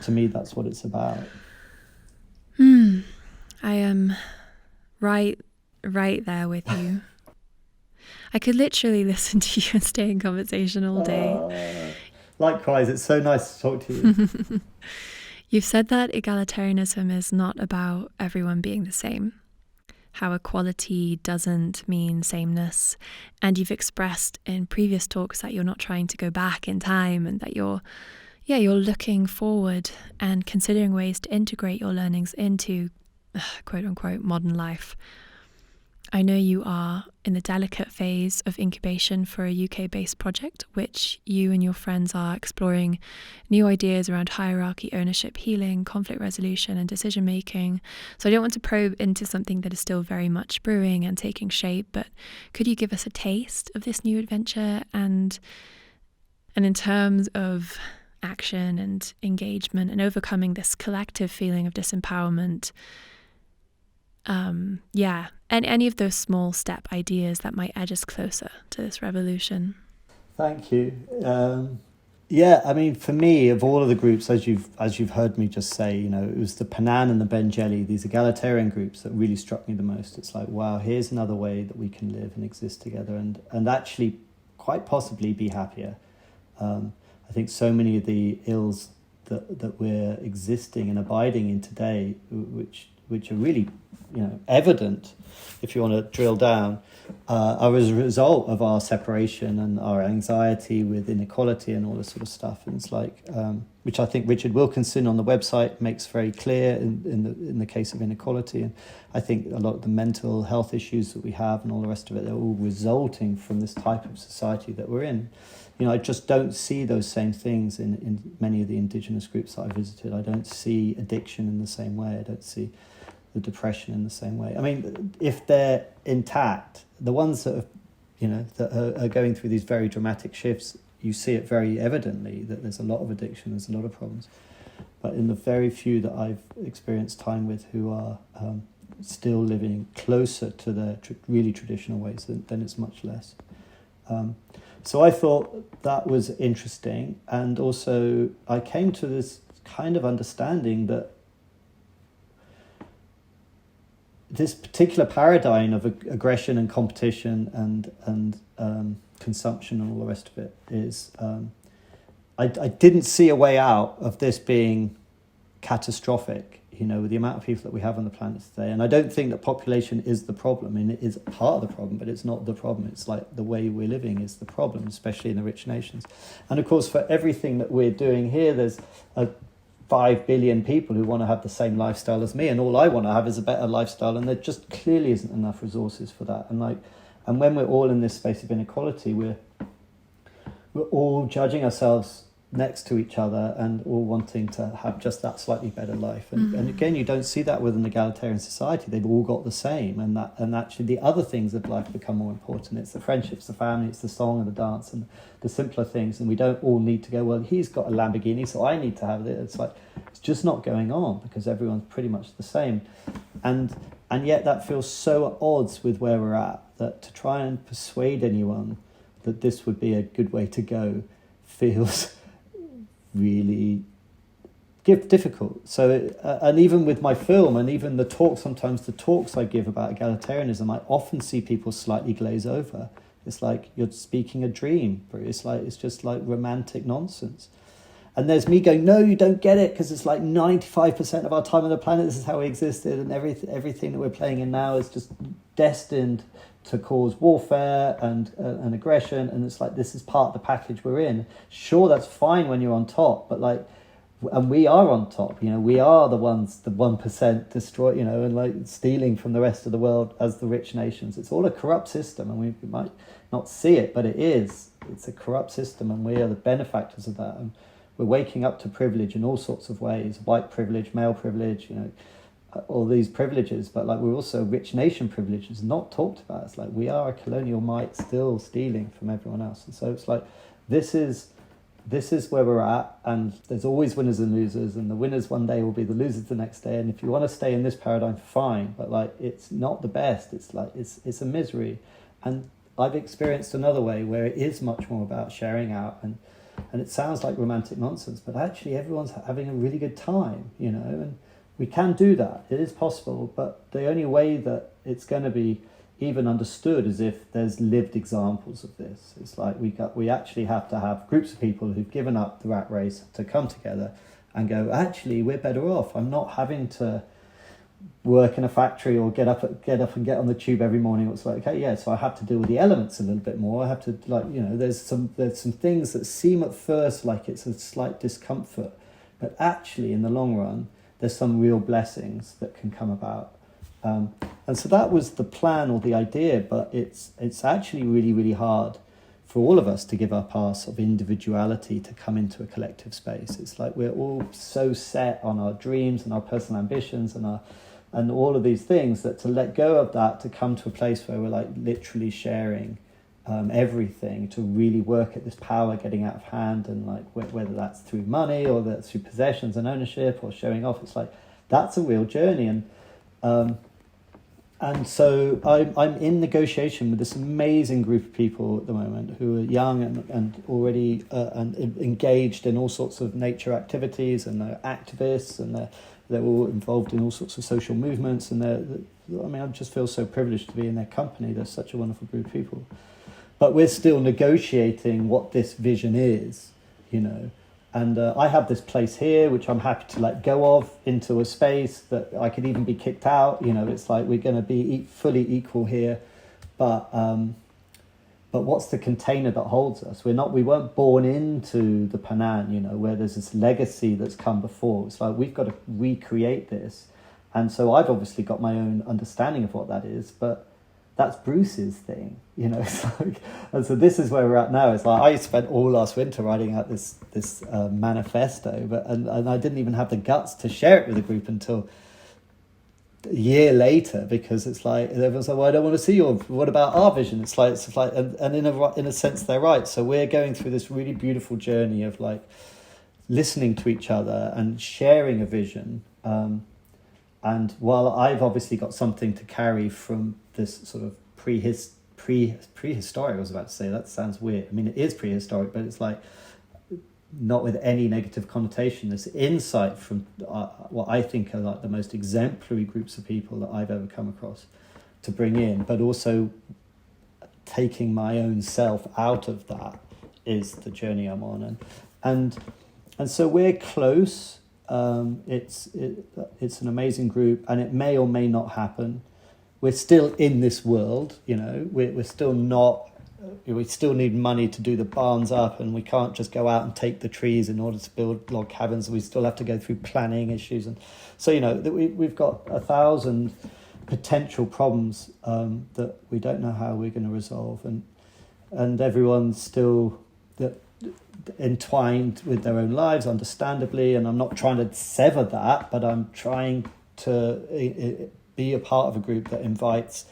Speaker 2: to me, that's what it's about.
Speaker 1: I am right there with you. I could literally listen to you and stay in conversation all day.
Speaker 2: Likewise, it's so nice to talk to you.
Speaker 1: You've said that egalitarianism is not about everyone being the same, how equality doesn't mean sameness, and you've expressed in previous talks that you're not trying to go back in time and that you're looking forward and considering ways to integrate your learnings into quote unquote modern life. I know you are in the delicate phase of incubation for a UK-based project, which you and your friends are exploring new ideas around hierarchy, ownership, healing, conflict resolution, and decision-making. So I don't want to probe into something that is still very much brewing and taking shape, but could you give us a taste of this new adventure? And in terms of action and engagement and overcoming this collective feeling of disempowerment, and any of those small step ideas that might edge us closer to this revolution.
Speaker 2: Thank you. I mean, for me, of all of the groups, as you've heard me just say, it was the Panan and the Benjeli, these egalitarian groups, that really struck me the most. It's like, wow, here's another way that we can live and exist together and actually quite possibly be happier. I think so many of the ills that we're existing and abiding in today, which are really, evident, if you want to drill down, are as a result of our separation and our anxiety with inequality and all this sort of stuff. And it's like, which I think Richard Wilkinson on the website makes very clear in the case of inequality. And I think a lot of the mental health issues that we have and all the rest of it, they're all resulting from this type of society that we're in. I just don't see those same things in many of the Indigenous groups that I visited. I don't see addiction in the same way. I don't see the depression in the same way. I mean, if they're intact, the ones that are going through these very dramatic shifts, you see it very evidently that there's a lot of addiction, there's a lot of problems. But in the very few that I've experienced time with who are still living closer to their really traditional ways, then it's much less. So I thought that was interesting. And also I came to this kind of understanding that this particular paradigm of aggression and competition and consumption and all the rest of it is, I didn't see a way out of this being catastrophic, with the amount of people that we have on the planet today. And I don't think that population is the problem. I mean, it is part of the problem, but it's not the problem. It's like the way we're living is the problem, especially in the rich nations. And of course, for everything that we're doing here, there's 5 billion people who want to have the same lifestyle as me, and all I want to have is a better lifestyle, and there just clearly isn't enough resources for that. And when we're all in this space of inequality, we're all judging ourselves next to each other and all wanting to have just that slightly better life. And again, you don't see that with an egalitarian society. They've all got the same, and actually the other things of life become more important. It's the friendships, the family, it's the song and the dance and the simpler things. And we don't all need to go, well, he's got a Lamborghini, so I need to have it. It's like, it's just not going on because everyone's pretty much the same. And yet that feels so at odds with where we're at, that to try and persuade anyone that this would be a good way to go feels really difficult. So, and even with my film and even the talks I give about egalitarianism, I often see people slightly glaze over. It's like you're speaking a dream. It's just like romantic nonsense. And there's me going, no, you don't get it, because it's like 95% of our time on the planet, this is how we existed, and everything that we're playing in now is just destined to cause warfare and aggression, and it's like this is part of the package we're in. Sure, that's fine when you're on top, but and we are on top. We are the ones, the 1% destroy, and stealing from the rest of the world as the rich nations. It's all a corrupt system, and we might not see it, but it is. It's a corrupt system, and we are the benefactors of that. And we're waking up to privilege in all sorts of ways: white privilege, male privilege, all these privileges, but we're also rich nation privileges not talked about. It's like we are a colonial might still stealing from everyone else. And so it's like this is where we're at, and there's always winners and losers, and the winners one day will be the losers the next day. And if you want to stay in this paradigm, fine, but it's not the best. It's a misery. And I've experienced another way where it is much more about sharing out, and it sounds like romantic nonsense, but actually everyone's having a really good time, we can do that. It is possible, but the only way that it's going to be even understood is if there's lived examples of this. It's like we actually have to have groups of people who've given up the rat race to come together and go, actually, we're better off. I'm not having to work in a factory or get up and get on the tube every morning. It's like, okay, yeah, so I have to deal with the elements a little bit more. I have to, like, you know, there's some things that seem at first like it's a slight discomfort, but actually in the long run, there's some real blessings that can come about. And so that was the plan or the idea, but it's actually really, really hard for all of us to give up our sort of individuality to come into a collective space. It's like we're all so set on our dreams and our personal ambitions and all of these things that to let go of that, to come to a place where we're like literally sharing everything, to really work at this power getting out of hand, and like whether that's through money or that's through possessions and ownership or showing off, it's like that's a real journey. And so I'm in negotiation with this amazing group of people at the moment who are young and already and engaged in all sorts of nature activities, and they're activists, and they're all involved in all sorts of social movements, and I just feel so privileged to be in their company. They're such a wonderful group of people. But we're still negotiating what this vision is, you know. And I have this place here, which I'm happy to let go of into a space that I could even be kicked out. You know, it's like we're going to be fully equal here. But what's the container that holds us? We weren't born into the Panan, you know, where there's this legacy that's come before. It's like we've got to recreate this. And so I've obviously got my own understanding of what that is, but that's Bruce's thing, you know. It's like, and so this is where we're at now. It's like I spent all last winter writing out this manifesto, and I didn't even have the guts to share it with the group until a year later, because it's like everyone's like, well, I don't want to see what about our vision? It's like and in a sense they're right. So we're going through this really beautiful journey of like listening to each other and sharing a vision. And while I've obviously got something to carry from this sort of prehistoric, I was about to say, that sounds weird. I mean, it is prehistoric, but it's like not with any negative connotation. This insight from what I think are like the most exemplary groups of people that I've ever come across to bring in, but also taking my own self out of that is the journey I'm on. And so we're close. It's an amazing group, and it may or may not happen. We're still in this world, you know. We're still not. We still need money to do the barns up, and we can't just go out and take the trees in order to build log cabins. We still have to go through planning issues, and so you know we've got 1,000 potential problems that we don't know how we're going to resolve, and everyone's still entwined with their own lives, understandably, and I'm not trying to sever that, but I'm trying to be a part of a group that invites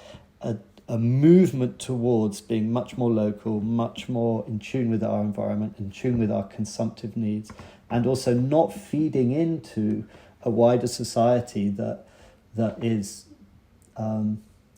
Speaker 2: a movement towards being much more local, much more in tune with our environment, in tune with our consumptive needs, and also not feeding into a wider society that is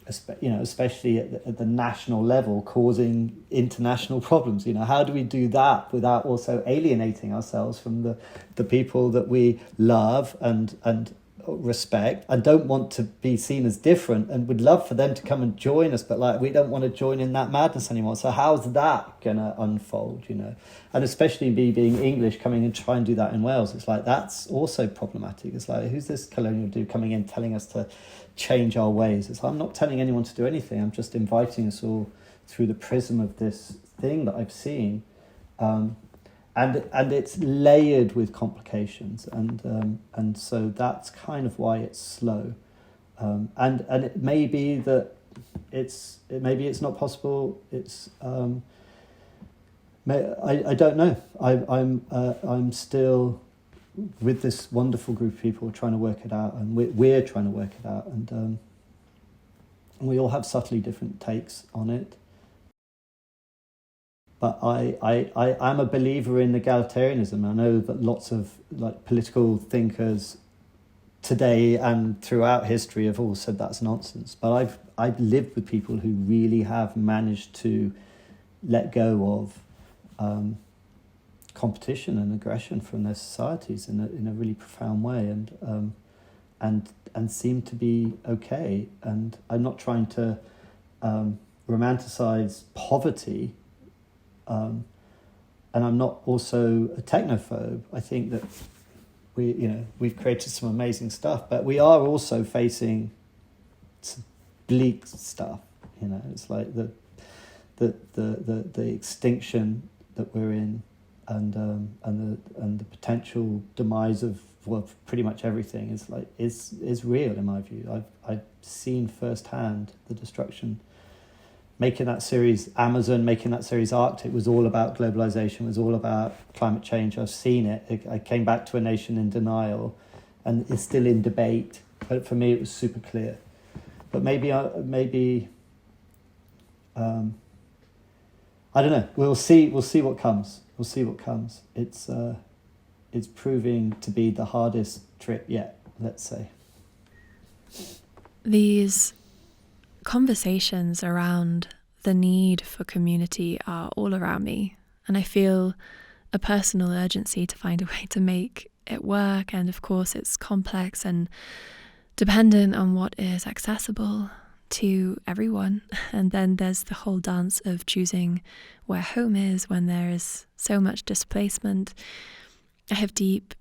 Speaker 2: especially at the national level, causing international problems. You know, how do we do that without also alienating ourselves from the people that we love and respect and don't want to be seen as different, and would love for them to come and join us, but like we don't want to join in that madness anymore. So how's that gonna unfold, you know? And especially me being English, coming and try and do that in Wales, it's like that's also problematic. It's like, who's this colonial dude coming in telling us to change our ways? It's like, I'm not telling anyone to do anything. I'm just inviting us all through the prism of this thing that I've seen, and it's layered with complications, and so that's kind of why it's slow, and it may be that it's not possible. It's I don't know. I'm still with this wonderful group of people trying to work it out, and we're trying to work it out, and we all have subtly different takes on it. But I'm a believer in egalitarianism. I know that lots of like political thinkers today and throughout history have all said that's nonsense. But I've lived with people who really have managed to let go of competition and aggression from their societies in a really profound way. and seem to be okay. And I'm not trying to romanticize poverty, and I'm not also a technophobe. I think that we've created some amazing stuff, but we are also facing some bleak stuff. It's like the extinction that we're in, and the potential demise of pretty much everything is real in my view. I've seen firsthand the destruction. Making that series Amazon, making that series Arctic was all about globalization, was all about climate change. I've seen it. I came back to a nation in denial, and it's still in debate. But for me, it was super clear. But maybe I don't know. We'll see what comes. We'll see what comes. It's proving to be the hardest trip yet, let's say.
Speaker 1: These conversations around the need for community are all around me, and I feel a personal urgency to find a way to make it work. And of course, it's complex and dependent on what is accessible to everyone. And then there's the whole dance of choosing where home is when there is so much displacement. I have deep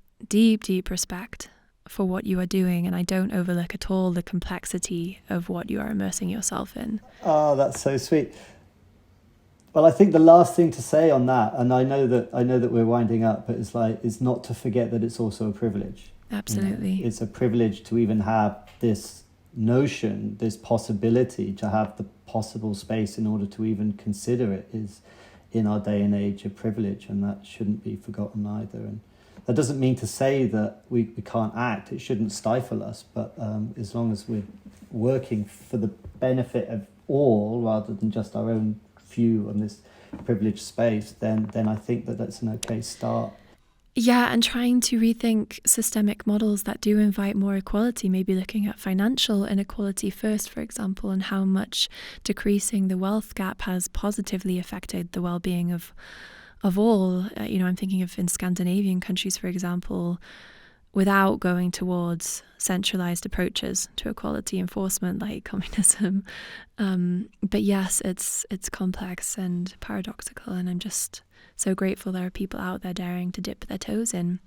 Speaker 1: respect for what you are doing, and I don't overlook at all the complexity of what you are immersing yourself in.
Speaker 2: Oh, that's so sweet. Well, I think the last thing to say on that, and I know that we're winding up, but it's not to forget that it's also a privilege.
Speaker 1: Absolutely.
Speaker 2: It's a privilege to even have this notion, this possibility, to have the possible space in order to even consider it is, in our day and age, a privilege, and that shouldn't be forgotten either. And that doesn't mean to say that we can't act. It shouldn't stifle us, but as long as we're working for the benefit of all rather than just our own few on this privileged space, then I think that's an okay start.
Speaker 1: Yeah, and trying to rethink systemic models that do invite more equality, maybe looking at financial inequality first, for example, and how much decreasing the wealth gap has positively affected the well-being of all. I'm thinking of in Scandinavian countries, for example, without going towards centralized approaches to equality enforcement like communism. But yes, it's complex and paradoxical, and I'm just so grateful there are people out there daring to dip their toes in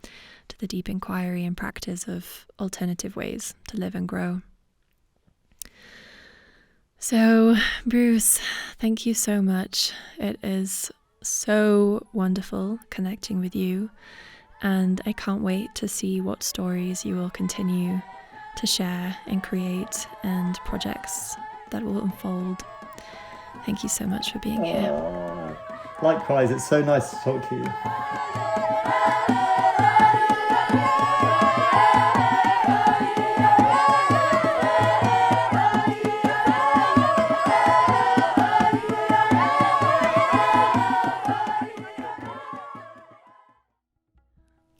Speaker 1: to the deep inquiry and practice of alternative ways to live and grow. So, Bruce, thank you so much. It is so wonderful connecting with you, and I can't wait to see what stories you will continue to share and create, and projects that will unfold. Thank you so much for being here.
Speaker 2: Likewise, it's so nice to talk to you.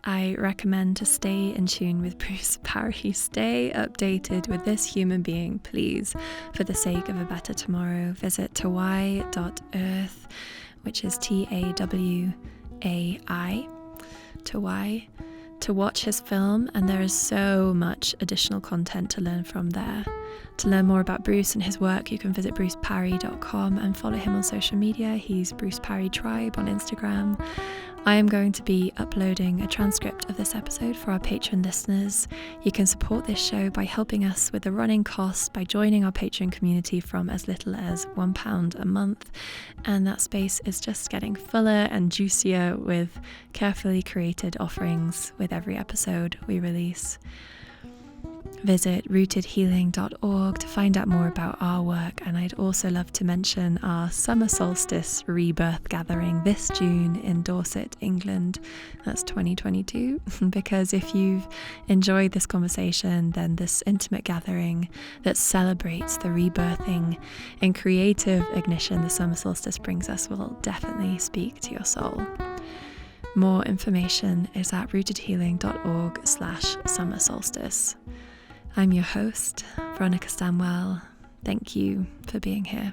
Speaker 1: I recommend to stay in tune with Bruce Parry. Stay updated with this human being, please. For the sake of a better tomorrow, visit tawai.earth, which is TAWAI, Tawai, to watch his film, and there is so much additional content to learn from there. To learn more about Bruce and his work, you can visit bruceparry.com and follow him on social media. He's Bruce Parry Tribe on Instagram. I am going to be uploading a transcript of this episode for our Patreon listeners. You can support this show by helping us with the running costs by joining our Patreon community from as little as £1 a month. And that space is just getting fuller and juicier with carefully created offerings with every episode we release. Visit rootedhealing.org to find out more about our work, and I'd also love to mention our Summer Solstice Rebirth gathering this June in Dorset, England. That's 2022, because if you've enjoyed this conversation, then this intimate gathering that celebrates the rebirthing and creative ignition the summer solstice brings us will definitely speak to your soul. More information is at rootedhealing.org/summer solstice. I'm your host, Veronica Stanwell. Thank you for being here.